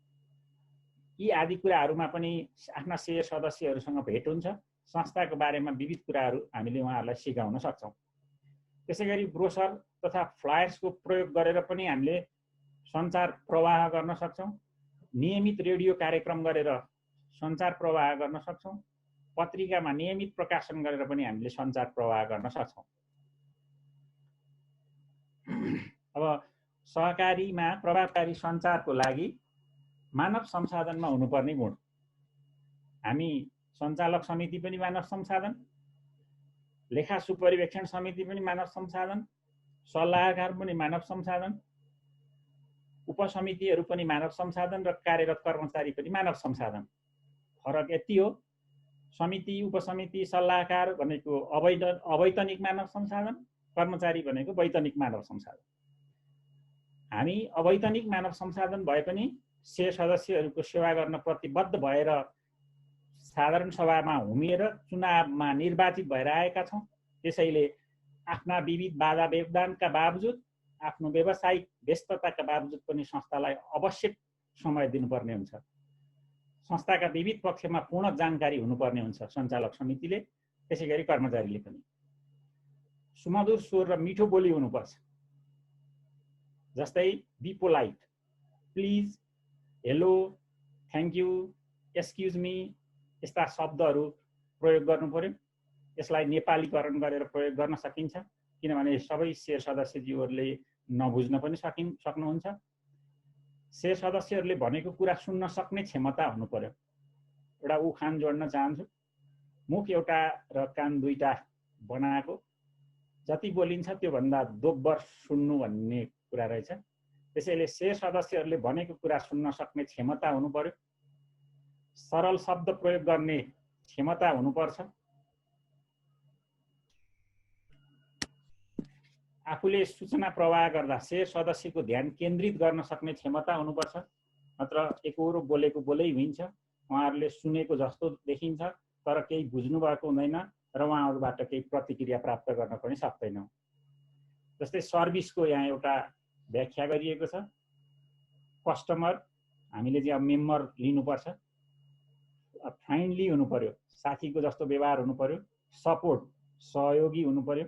यी आदि कुराहरूमा पनि आफ्ना शेयर सदस्यहरूसँग भेट हुन्छ। संस्थाको बारेमा विविध कुराहरू हामीले उहाँहरूलाई सिकाउन सक्छौँ। त्यसैगरी ब्रोसर तथा फ्लायर्सको प्रयोग गरेर पनि हामीले सञ्चार प्रवाह गर्न सक्छौँ। नियमित रेडियो कार्यक्रम गरेर सञ्चार प्रवाह गर्न सक्छौँ। पत्रिकामा नियमित प्रकाशन गरेर पनि हामीले सञ्चार प्रवाह गर्न सक्छौँ। अब सहकारीमा प्रभावकारी सञ्चारको लागि मानव संसाधनमा हुनुपर्ने गुण, हामी सञ्चालक समिति पनि मानव संसाधन, लेखा सुपरिवेक्षण समिति पनि मानव संसाधन, सल्लाहकार पनि मानव संसाधन, उपसमितिहरू पनि मानव संसाधन र कार्यरत कर्मचारी पनि मानव संसाधन। फरक यति हो, समिति, उपसमिति, सल्लाहकार भनेको अवैतनिक मानव संसाधन, कर्मचारी भनेको वैतनिक मानव संसाधन। हामी अवैतनिक मानव संसाधन भए पनि शेयर सदस्यहरूको सेवा गर्न प्रतिबद्ध भएर साधारण सभामा उमेर चुनावमा निर्वाचित भएर आएका छौँ। त्यसैले आफ्ना विविध बाधा व्यवधानका बावजुद, आफ्नो व्यावसायिक व्यस्तताका बावजुद पनि संस्थालाई आवश्यक समय दिनुपर्ने हुन्छ। संस्थाका विविध पक्षमा पूर्ण जानकारी हुनुपर्ने हुन्छ सञ्चालक समितिले, त्यसैगरी कर्मचारीले पनि। सुमधुर स्वर र मिठो बोली हुनुपर्छ। जस्तै be polite, please, hello, thank you, excuse me यस्ता शब्दहरू प्रयोग गर्नु पर्यो। यसलाई नेपालीकरण गरेर प्रयोग गर्न सकिन्छ, किनभने सबै शेर सदस्यज्यूहरूले नबुझ्न पनि सक्नुहुन्छ। शेर सदस्यहरूले भनेको कुरा सुन्न सक्ने क्षमता हुनु पर्यो। एउटा उखान जोड्न चाहन्छु, मुख एउटा र कान दुईटा बनाएको, जति बोलिन्छ त्योभन्दा दोब्बर सुन्नु भन्ने कुरा रहेछ। त्यसैले शेर सदस्यहरूले भनेको कुरा सुन्न सक्ने क्षमता हुनु पर्यो। सरल शब्द प्रयोग गर्ने क्षमता हुनुपर्छ। आफूले सूचना प्रवाह गर्दा शेर सदस्यको ध्यान केन्द्रित गर्न सक्ने क्षमता हुनुपर्छ। नत्र एकहोरो बोलेको बोलै हुन्छ, उहाँहरूले सुनेको जस्तो देखिन्छ तर केही बुझ्नु भएको हुँदैन र उहाँहरूबाट केही प्रतिक्रिया प्राप्त गर्न पनि सक्दैनौँ। जस्तै सर्भिसको यहाँ एउटा व्याख्या गरिएको छ। कस्टमर हामीले चाहिँ मेम्बर लिनुपर्छ, फ्रेन्डली हुनु पर्यो, साथीको जस्तो व्यवहार हुनु पर्यो, सपोर्ट सहयोगी हुनु पर्यो,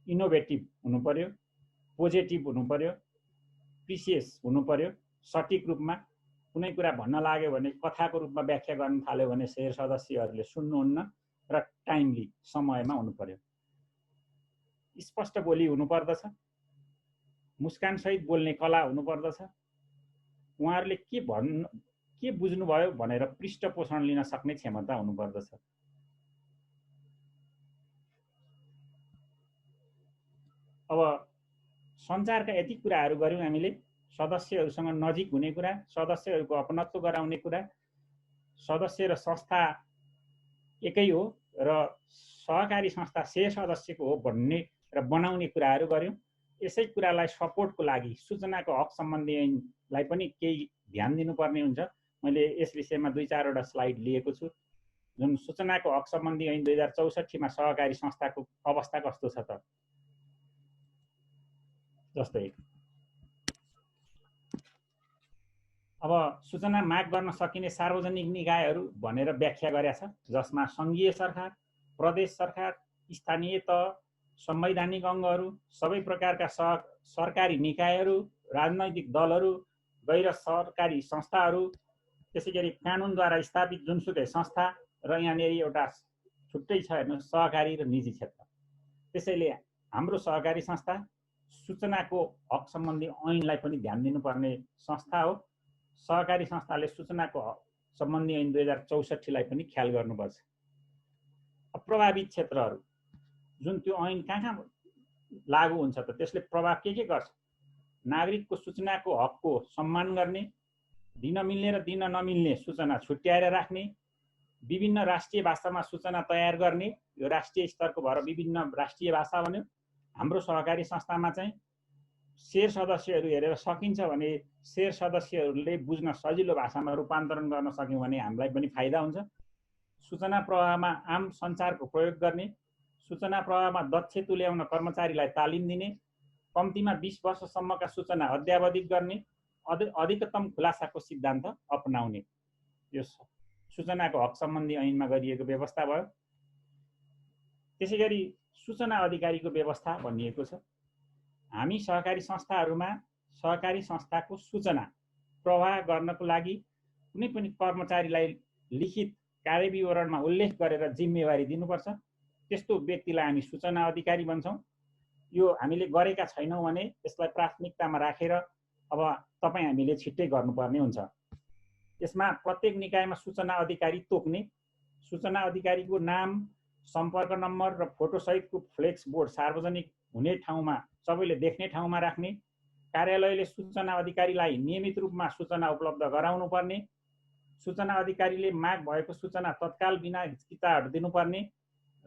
इनोभेटिभ हुनु पर्यो, पोजिटिभ हुनु पर्यो, प्रिसियस हुनु पर्यो। सठिक रूपमा कुनै कुरा भन्न लाग्यो भने कथाको रूपमा व्याख्या गर्न थाल्यो भने शेर सदस्यहरूले सुन्नुहुन्न र टाइमली समयमा हुनु पर्यो। स्पष्ट बोली हुनुपर्दछ, मुस्कानसहित बोल्ने कला हुनुपर्दछ। उहाँहरूले के बुझ्नुभयो भनेर पृष्ठपोषण लिन सक्ने क्षमता हुनुपर्दछ। अब सञ्चारका यति कुराहरू गऱ्यौँ हामीले। सदस्यहरूसँग नजिक हुने कुरा, सदस्यहरूको अपनत्व गराउने कुरा, सदस्य र संस्था एकै हो र सहकारी संस्था शेर सदस्यको हो भन्ने र बनाउने कुराहरू गऱ्यौँ। यसै कुरालाई सपोर्टको लागि सूचनाको हक सम्बन्धी ऐनलाई पनि केही ध्यान दिनुपर्ने हुन्छ। मैले यस विषयमा 2-4वटा स्लाइड लिएको छु। जुन सूचनाको हक सम्बन्धी ऐन 2064 मा सहकारी संस्थाको अवस्था कस्तो छ त, जस्तै अब सूचना माग गर्न सकिने सार्वजनिक निकायहरू भनेर व्याख्या गरेको छ, जसमा सङ्घीय सरकार, प्रदेश सरकार, स्थानीय तह, संवैधानिक अङ्गहरू, सबै प्रकारका सरकारी निकायहरू, राजनैतिक दलहरू, गैर सरकारी संस्थाहरू, त्यसैगरी कानुनद्वारा स्थापित जुनसुकै संस्था र यहाँनिर एउटा छुट्टै छ हेर्नु, सहकारी र निजी क्षेत्र। त्यसैले हाम्रो सहकारी संस्था सूचनाको हक सम्बन्धी ऐनलाई पनि ध्यान दिनुपर्ने संस्था हो। सहकारी संस्थाले सूचनाको हक सम्बन्धी ऐन 2064 लाई पनि ख्याल गर्नुपर्छ। प्रभावित क्षेत्रहरू जुन त्यो ऐन कहाँ लागू हुन्छ त, त्यसले प्रभाव के गर्छ? नागरिकको सूचनाको हकको सम्मान गर्ने, दिन मिल्ने र दिन नमिल्ने सूचना छुट्याएर राख्ने, विभिन्न राष्ट्रिय भाषामा सूचना तयार गर्ने। यो राष्ट्रिय स्तरको भएर विभिन्न राष्ट्रिय भाषा भन्यो। हाम्रो सहकारी संस्थामा चाहिँ शेर सदस्यहरू हेरेर सकिन्छ भने शेर सदस्यहरूले बुझ्न सजिलो भाषामा रूपान्तरण गर्न सक्यौँ भने हामीलाई पनि फाइदा हुन्छ। सूचना प्रवाहमा आम सञ्चारको प्रयोग गर्ने, सूचना प्रवाहमा दक्ष तुल्याउन कर्मचारीलाई तालिम दिने, कम्तीमा 20 वर्षसम्मका सूचना अद्यावधिक गर्ने, अधिकतम खुलासाको सिद्धान्त अपनाउने। यो सूचनाको हक सम्बन्धी ऐनमा गरिएको व्यवस्था भयो। त्यसैगरी सूचना अधिकारीको व्यवस्था भनिएको छ। हामी सहकारी संस्थाहरूमा सहकारी संस्थाको सूचना प्रवाह गर्नको लागि कुनै पनि कर्मचारीलाई लिखित कार्यविवरणमा उल्लेख गरेर जिम्मेवारी दिनुपर्छ। त्यस्तो व्यक्तिलाई हामी सूचना अधिकारी भन्छौँ। यो हामीले गरेका छैनौँ भने यसलाई प्राथमिकतामा राखेर अब तपाईँ हामीले छिट्टै गर्नुपर्ने हुन्छ। यसमा प्रत्येक निकायमा सूचना अधिकारी तोक्ने, सूचना अधिकारीको नाम, सम्पर्क नम्बर र फोटोसहितको फ्लेक्स बोर्ड सार्वजनिक हुने ठाउँमा, सबैले देख्ने ठाउँमा राख्ने, कार्यालयले सूचना अधिकारीलाई नियमित रूपमा सूचना उपलब्ध गराउनु पर्ने, सूचना अधिकारीले माग भएको सूचना तत्काल बिना हिचकिचाहट दिनुपर्ने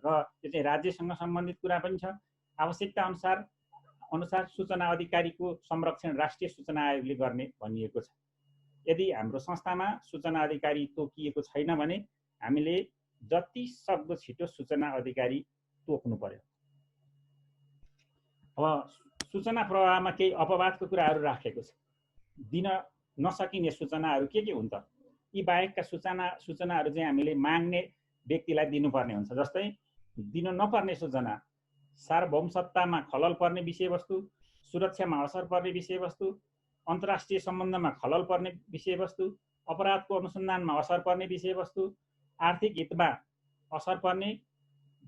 र यो चाहिँ राज्यसँग सम्बन्धित कुरा पनि छ। आवश्यकता अनुसार सूचना अधिकारीको संरक्षण राष्ट्रिय सूचना आयोगले गर्ने भनिएको छ। यदि हाम्रो संस्थामा सूचना अधिकारी तोकिएको छैन भने हामीले जति सक्दो छिटो सूचना अधिकारी तोक्नु पर्यो। अब सूचना प्रवाहमा केही अपवादको कुराहरू राखेको छ। दिन नसकिने सूचनाहरू के हुन् त? यी बाहेकका सूचनाहरू चाहिँ हामीले माग्ने व्यक्तिलाई दिनुपर्ने हुन्छ। जस्तै दिन नपर्ने सूचना, सार्वभौमसत्तामा खलल पर्ने विषयवस्तु, सुरक्षामा असर पर्ने विषयवस्तु, अन्तर्राष्ट्रिय सम्बन्धमा खलल पर्ने विषयवस्तु, अपराधको अनुसन्धानमा असर पर्ने विषयवस्तु, आर्थिक हितमा असर पर्ने,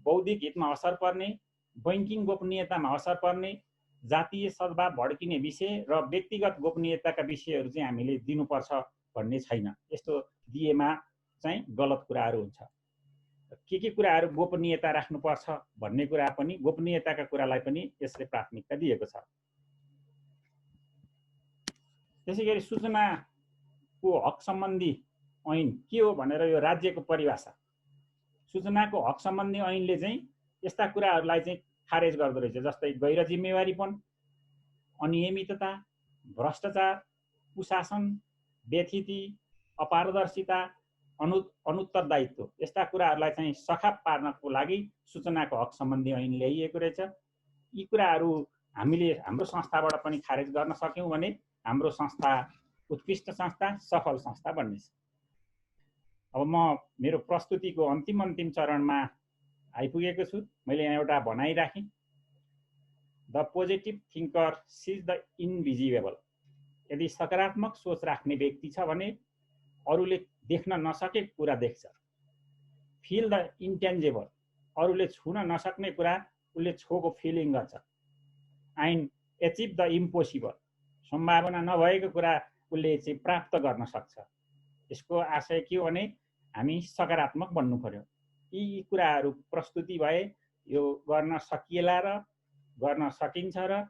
बौद्धिक हितमा असर पर्ने, बैंकिङ गोपनीयतामा असर पर्ने, जातीय सद्भाव भड्किने विषय र व्यक्तिगत गोपनीयताका विषयहरू चाहिँ हामीले दिनुपर्छ भन्ने छैन। यस्तो दिएमा चाहिँ गलत कुराहरू हुन्छ। के कुराहरू गोपनीयता राख्नुपर्छ भन्ने कुरा पनि, गोपनीयताका कुरालाई पनि यसले प्राथमिकता दिएको छ। त्यसैगरी सूचनाको हक सम्बन्धी ऐन के हो भनेर यो राज्यको परिभाषा, सूचनाको हक सम्बन्धी ऐनले चाहिँ यस्ता कुराहरूलाई चाहिँ खारेज गर्दो रहेछ। जस्तै गैर जिम्मेवारीपन, अनियमितता, भ्रष्टाचार, कुशासन, व्यथिति, अपारदर्शिता, अनुत्तरदायित्व यस्ता कुराहरूलाई चाहिँ सखाप पार्नको लागि सूचनाको हक सम्बन्धी ऐन ल्याइएको रहेछ। यी कुराहरू हामीले हाम्रो संस्थाबाट पनि खारेज गर्न सक्यौँ भने हाम्रो संस्था उत्कृष्ट संस्था, सफल संस्था बन्नेछ। अब म मेरो प्रस्तुतिको अन्तिम चरणमा आइपुगेको छु। मैले यहाँ एउटा भनाइ राखेँ, the positive thinker sees the invisible. यदि सकारात्मक सोच राख्ने व्यक्ति छ भने अरूले देख्न नसकेको कुरा देख्छ। फिल द इन्टेन्जेबल, अरूले छुन नसक्ने कुरा उसले छोको फिलिङ गर्छ। एन्ड एचिभ द इम्पोसिबल, सम्भावना नभएको कुरा उसले चाहिँ प्राप्त गर्न सक्छ। यसको आशय के हो भने हामी सकारात्मक बन्नु पर्यो। यी कुराहरू प्रस्तुति भए यो गर्न सकिएला र गर्न सकिन्छ र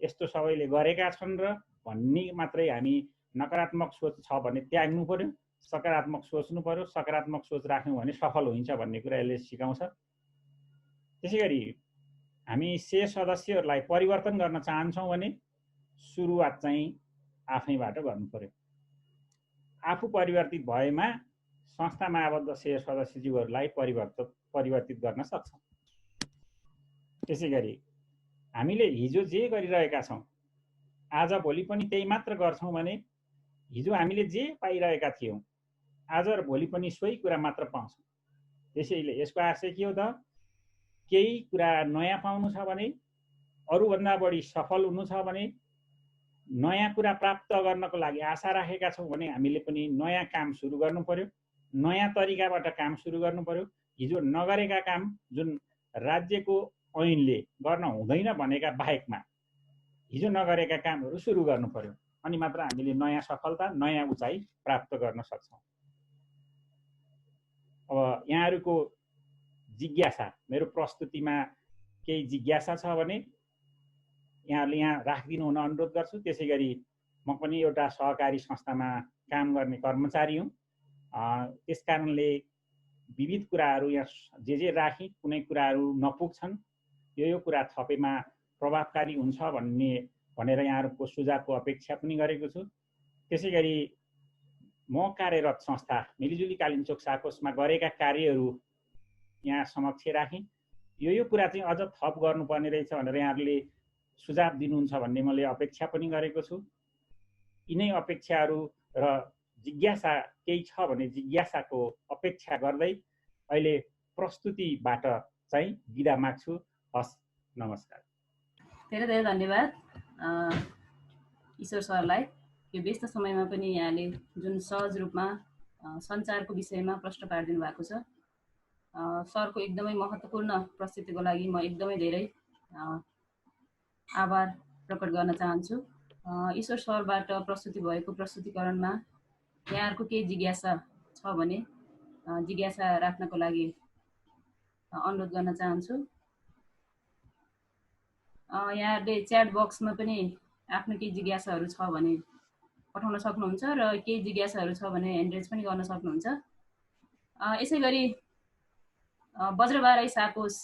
यस्तो सबैले गरेका छन् र भन्ने मात्रै हामी नकारात्मक सोच छ भने त्याग्नु पर्यो, सकारात्मक सोच्नु पर्यो। सकारात्मक सोच राख्यौँ भने सफल हुन्छ भन्ने कुरा यसले सिकाउँछ। त्यसैगरी हामी सदस्यहरूलाई परिवर्तन गर्न चाहन्छौँ भने सुरुवात चाहिँ आफैबाट गर्नु पर्यो। आफू परिवर्तित भएमा संस्थामा आबद्ध सदस्यज्यूहरूलाई परिवर्तित गर्न सक्छौँ। त्यसैगरी हामीले हिजो जे गरिरहेका छौँ आज भोलि पनि त्यही मात्र गर्छौँ भने हिजो हामीले जे पाइरहेका थियौँ आज र भोलि पनि सोही कुरा मात्र पाउँछौँ। त्यसैले यसको आशय के हो त? केही कुरा नयाँ पाउनु छ भने, अरूभन्दा बढी सफल हुनु छ भने, नयाँ कुरा प्राप्त गर्नको लागि आशा राखेका छौँ भने हामीले पनि नयाँ काम सुरु गर्नु पर्यो, नयाँ तरिकाबाट काम सुरु गर्नु पर्यो। हिजो नगरेका काम जुन राज्यको ऐनले गर्न हुँदैन भनेका बाहेकमा हिजो नगरेका कामहरू सुरु गर्नु पर्यो। अनि मात्र हामीले नयाँ सफलता, नयाँ उचाइ प्राप्त गर्न सक्छौँ। अब यहाँहरूको जिज्ञासा, मेरो प्रस्तुतिमा केही जिज्ञासा छ भने यहाँहरूले यहाँ राखिदिनु हुन अनुरोध गर्छु। त्यसैगरी म पनि एउटा सहकारी संस्थामा काम गर्ने कर्मचारी हुँ। त्यसकारणले विविध कुराहरू यहाँ जे राखेँ, कुनै कुराहरू नपुग्छन्, यो कुरा थपेमा प्रभावकारी हुन्छ भनेर यहाँहरूको सुझावको अपेक्षा पनि गरेको छु। त्यसैगरी म कार्यरत संस्था मिलिजुली कालिन्चोक साकोसमा गरेका कार्यहरू यहाँ समक्ष राखेँ। यो कुरा चाहिँ अझ थप गर्नुपर्ने रहेछ भनेर यहाँहरूले सुझाव दिनुहुन्छ भन्ने मैले अपेक्षा पनि गरेको छु। यिनै अपेक्षाहरू र जिज्ञासा केही छ भने जिज्ञासाको अपेक्षा गर्दै अहिले प्रस्तुतिबाट चाहिँ बिदा माग्छु। हस्, नमस्कार। धेरै धेरै धन्यवाद ईश्वर सरलाई। यो व्यस्त समयमा पनि यहाँले जुन सहज रूपमा सञ्चारको विषयमा प्रश्न पारिदिनु भएको छ, सरको एकदमै महत्त्वपूर्ण प्रस्तुतिको लागि म एकदमै धेरै आभार प्रकट गर्न चाहन्छु। ईश्वर सरबाट प्रस्तुति भएको प्रस्तुतिकरणमा यहाँहरूको केही जिज्ञासा छ भने जिज्ञासा राख्नको लागि अनुरोध गर्न चाहन्छु। यहाँहरूले च्याट बक्समा पनि आफ्नो केही जिज्ञासाहरू छ भने पठाउन सक्नुहुन्छ र केही जिज्ञासाहरू छ भने ह्यान्ड रेज पनि गर्न सक्नुहुन्छ। यसै गरी बज्रबाराई साकोस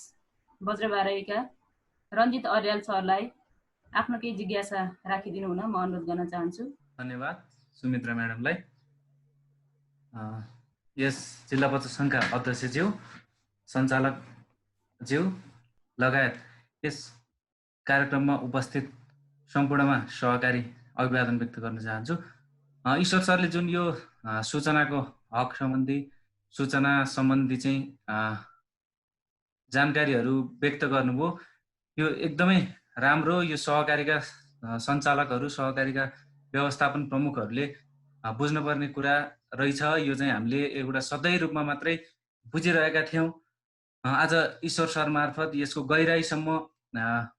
बज्रबाराईका रञ्जित अर्याल सरलाई आफ्नो केही जिज्ञासा राखिदिनु हुन म अनुरोध गर्न चाहन्छु। धन्यवाद सुमित्रा म्याडमलाई। यस जिल्ला पञ्चायत सङ्घका अध्यक्षज्यू, सञ्चालकज्यू लगायत यस कार्यक्रममा उपस्थित सम्पूर्णमा सहकारी अभिवादन व्यक्त गर्न चाहन्छु। ईश्वर सरले जुन यो सूचनाको हक सम्बन्धी सूचना सम्बन्धी चाहिँ जानकारीहरू व्यक्त गर्नुभयो। यो एकदमै राम्रो। यो सहकारीका सञ्चालकहरू, सहकारीका व्यवस्थापन प्रमुखहरूले बुझ्नुपर्ने कुरा रहेछ। यो चाहिँ हामीले एउटा सधैँ रूपमा मात्रै बुझिरहेका थियौँ। आज ईश्वर सर मार्फत यसको गहिराईसम्म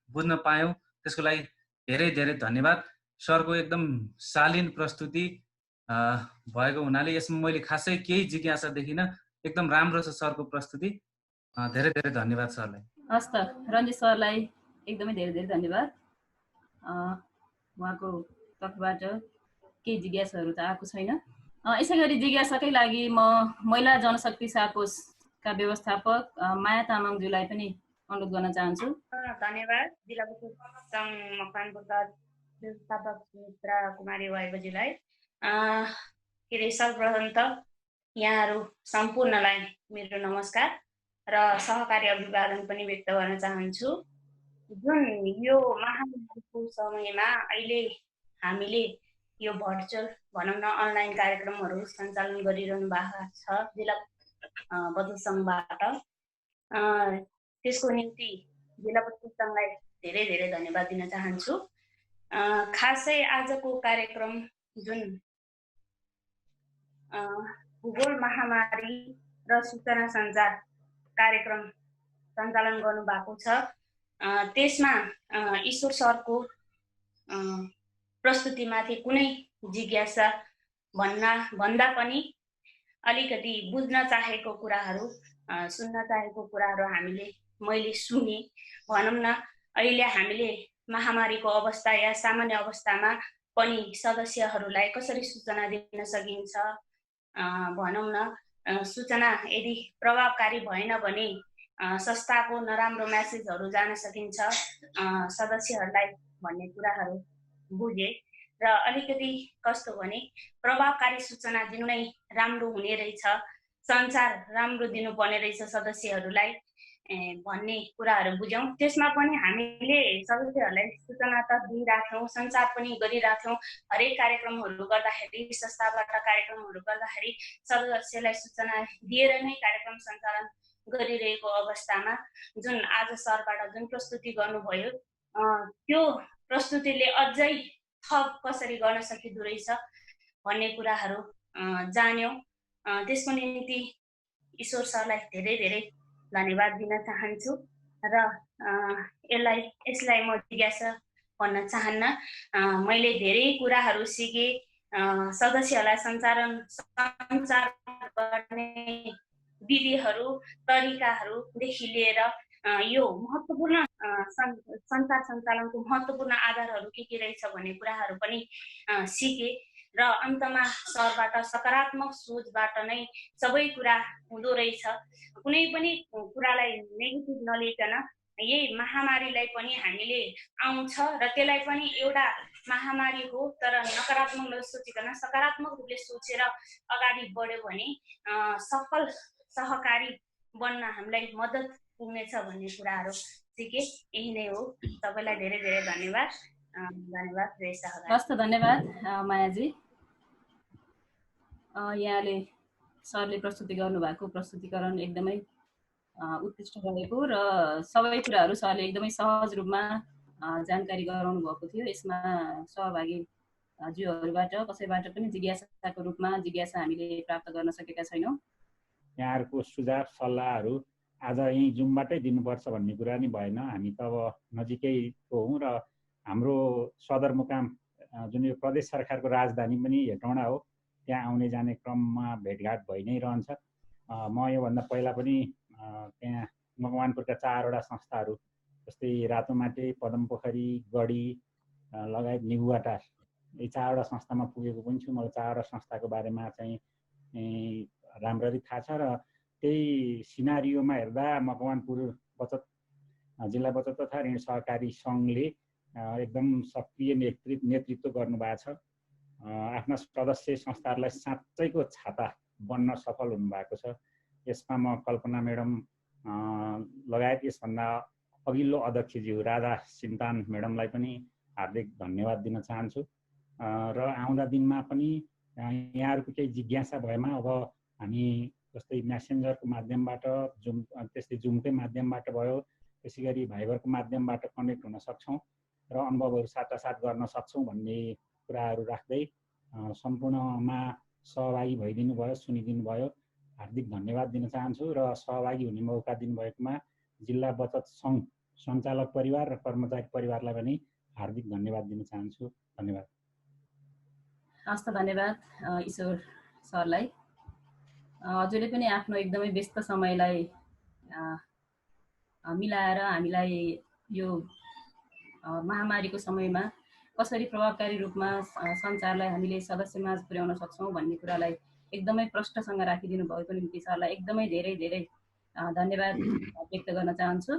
बुझ्न पायौँ। त्यसको लागि धेरै धेरै धन्यवाद। सरको एकदम शालीन प्रस्तुति भएको हुनाले यसमा मैले खासै केही जिज्ञासा देखिनँ। एकदम राम्रो छ सरको प्रस्तुति। धेरै धेरै धन्यवाद सरलाई। हस् त, रञ्जित सरलाई एकदमै धेरै धेरै धन्यवाद। उहाँको तर्फबाट केही जिज्ञासाहरू त आएको छैन। यसै गरी जिज्ञासाकै लागि म महिला जनशक्ति साकोसका व्यवस्थापक माया तामाङज्यूलाई पनि अनुरोध गर्न चाहन्छु। धन्यवाद। जिल्ला प्रमुख सङ्घ मकवानपुरका व्यवस्थापक सुमित्रा कुमारी वाइबजीलाई। के अरे, सर्वप्रथम त यहाँहरू सम्पूर्णलाई मेरो नमस्कार र सहकारी अभिवादन पनि व्यक्त गर्न चाहन्छु। जुन यो महामारीको समयमा अहिले हामीले यो भर्चुअल भनौँ न अनलाइन कार्यक्रमहरू सञ्चालन गरिरहनु भएको छ जिल्ला बचत सङ्घबाट। त्यसको निम्ति जिल्ला बचत सङ्घलाई धेरै धेरै धन्यवाद दिन चाहन्छु। खासै आजको कार्यक्रम जुन भूगोल महामारी र सूचना सञ्चार कार्यक्रम सञ्चालन गर्नुभएको छ, त्यसमा ईश्वर सरको प्रस्तुतिमाथि कुनै जिज्ञासा भन्दा पनि अलिकति बुझ्न चाहेको कुराहरू, सुन्न चाहेको कुराहरू मैले सुने। भनौँ न, अहिले हामीले महामारीको अवस्था या सामान्य अवस्थामा पनि सदस्यहरूलाई कसरी सूचना दिन सकिन्छ, भनौँ न सूचना यदि प्रभावकारी भएन भने संस्थाको नराम्रो म्यासेजहरू जान सकिन्छ सदस्यहरूलाई भन्ने कुराहरू बुझे। र अलिकति कस्तो भने प्रभावकारी सूचना दिनु नै राम्रो हुने रहेछ, सञ्चार राम्रो दिनुपर्ने रहेछ सदस्यहरूलाई भन्ने कुराहरू बुझ्यौँ। त्यसमा पनि हामीले सदस्यहरूलाई सूचना त दिइराख्यौँ, सञ्चार पनि गरिराख्यौँ। हरेक कार्यक्रमहरू गर्दाखेरि, संस्थाबाट कार्यक्रमहरू गर्दाखेरि सदस्यलाई सूचना दिएर नै कार्यक्रम सञ्चालन गरिरहेको अवस्थामा जुन आज सरबाट जुन प्रस्तुति गर्नुभयो, त्यो प्रस्तुतिले अझै थप कसरी गर्न सकिँदो रहेछ भन्ने कुराहरू जान्यौँ। त्यसको निम्ति ईश्वर सरलाई धेरै धेरै धन्यवाद दिन चाहन्छु। र यसलाई म जिज्ञासा भन्न चाहन्न। मैले धेरै कुराहरू सिकेँ। सदस्यहरूलाई सञ्चार गर्ने विधिहरू, तरिकाहरूदेखि लिएर यो महत्त्वपूर्ण सञ्चार सञ्चालनको महत्त्वपूर्ण आधारहरू के रहेछ भन्ने कुराहरू पनि सिकेँ। र अन्तमा सरबाट सकारात्मक सोचबाट नै सबै कुरा हुँदो रहेछ। कुनै पनि कुरालाई नेगेटिभ नलिकन यही महामारीलाई पनि हामीले आउँछ र त्यसलाई पनि एउटा महामारी हो, तर नकारात्मक नसोचिकन सकारात्मक रूपले सोचेर अगाडि बढ्यो भने सफल सहकारी बन्न हामीलाई मद्दत पुग्नेछ भन्ने कुराहरू सिकेँ। यही नै हो। सबैलाई धेरै धेरै धन्यवाद। धन्यवाद। हस् त, धन्यवाद मायाजी। यहाँले सरले प्रस्तुति गर्नुभएको प्रस्तुतिकरण एकदमै उत्कृष्ट रहेको र सबै कुराहरू सरले एकदमै सहज रूपमा जानकारी गराउनु भएको थियो। यसमा सहभागी ज्यूहरूबाट कसैबाट पनि जिज्ञासाको रूपमा जिज्ञासा हामीले प्राप्त गर्न सकेका छैनौँ। यहाँहरूको सुझाव सल्लाहहरू आज यहीँ जुमबाटै दिनुपर्छ भन्ने कुरा नि भएन। हामी त अब नजिकैको हौँ र हाम्रो सदरमुकाम जुन यो प्रदेश सरकारको राजधानी पनि हेटौँडा हो। त्यहाँ आउने जाने क्रममा भेटघाट भइ नै रहन्छ। म योभन्दा पहिला पनि त्यहाँ मकवानपुरका 4वटा संस्थाहरू जस्तै रातोमाटे, पदमपोखरी, गढी लगायत निगुवाटार, यी 4वटा संस्थामा पुगेको पनि छु। मलाई 4वटा संस्थाको बारेमा चाहिँ राम्ररी थाहा छ र त्यही सिनारियोमा हेर्दा मकवानपुर जिल्ला बचत तथा ऋण सहकारी सङ्घले एकदम सक्रिय नेतृत्व गर्नुभएको छ। आफ्ना सदस्य संस्थाहरूलाई साँच्चैको छाता बन्न सफल हुनुभएको छ। यसमा म कल्पना म्याडम लगायत यसभन्दा अघिल्लो अध्यक्षज्यू राधा सिन्तान म्याडमलाई पनि हार्दिक धन्यवाद दिन चाहन्छु। र आउँदा दिनमा पनि यहाँहरूको केही जिज्ञासा भएमा अब हामी जस्तै मेसेन्जरको माध्यमबाट जुम त्यस्तै जुमकै माध्यमबाट भयो, त्यसै गरी भाइबरको माध्यमबाट कनेक्ट हुन सक्छौँ र अनुभवहरू साटासाट गर्न सक्छौँ भन्ने कुराहरू राख्दै सम्पूर्णमा सहभागी भइदिनु भयो, सुनिदिनु भयो, हार्दिक धन्यवाद दिन चाहन्छु र सहभागी हुने मौका दिनुभएकोमा जिल्ला बचत सङ्घ सञ्चालक परिवार र कर्मचारी परिवारलाई पनि हार्दिक धन्यवाद दिन चाहन्छु। धन्यवाद। हस् त, धन्यवाद ईश्वर सरलाई। हजुरले पनि आफ्नो एकदमै व्यस्त समयलाई मिलाएर हामीलाई यो महामारीको समयमा कसरी प्रभावकारी रूपमा सञ्चारलाई हामीले सदस्यमाझ पुर्याउन सक्छौँ भन्ने कुरालाई एकदमै प्रष्टसँग राखिदिनु भएको निम्ति सरलाई एकदमै धेरै धेरै धन्यवाद व्यक्त गर्न चाहन्छु।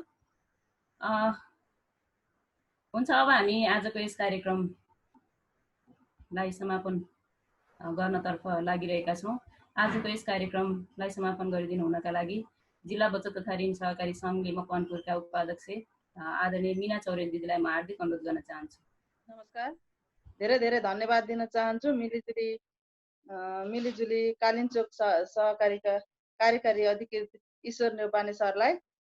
हुन्छ, अब हामी आजको यस कार्यक्रमलाई समापन गर्नतर्फ लागिरहेका छौँ। आजको यस कार्यक्रमलाई समापन गरिदिनु हुनका लागि जिल्ला बचत तथा ऋण सहकारी सङ्घ मकवानपुरका उपाध्यक्ष आदरणीय मिना चौरेल दिदीलाई म हार्दिक अनुरोध गर्न चाहन्छु। नमस्कार, धेरै धेरै धन्यवाद दिन चाहन्छु मिलिजुली कालिन्चोक सहकारीका कार्यकारी अधिकृत ईश्वर नेउपाने सरलाई।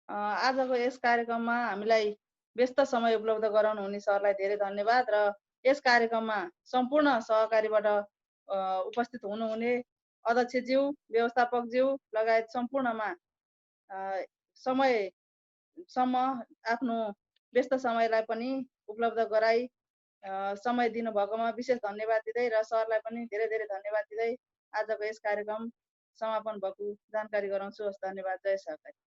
आजको यस कार्यक्रममा हामीलाई व्यस्त समय उपलब्ध गराउनु हुने सरलाई धेरै धन्यवाद र यस कार्यक्रममा सम्पूर्ण सहकारीबाट उपस्थित हुनुहुने अध्यक्षज्यू, व्यवस्थापकज्यू लगायत सम्पूर्णमा समयसम्म आफ्नो व्यस्त समयलाई पनि उपलब्ध गराई समय दिनुभएकोमा विशेष धन्यवाद दिँदै र सरलाई पनि धेरै धेरै धन्यवाद दिँदै आजको यस कार्यक्रम समापन भएको जानकारी गराउँछु। हस्, धन्यवाद। जय सहकारी।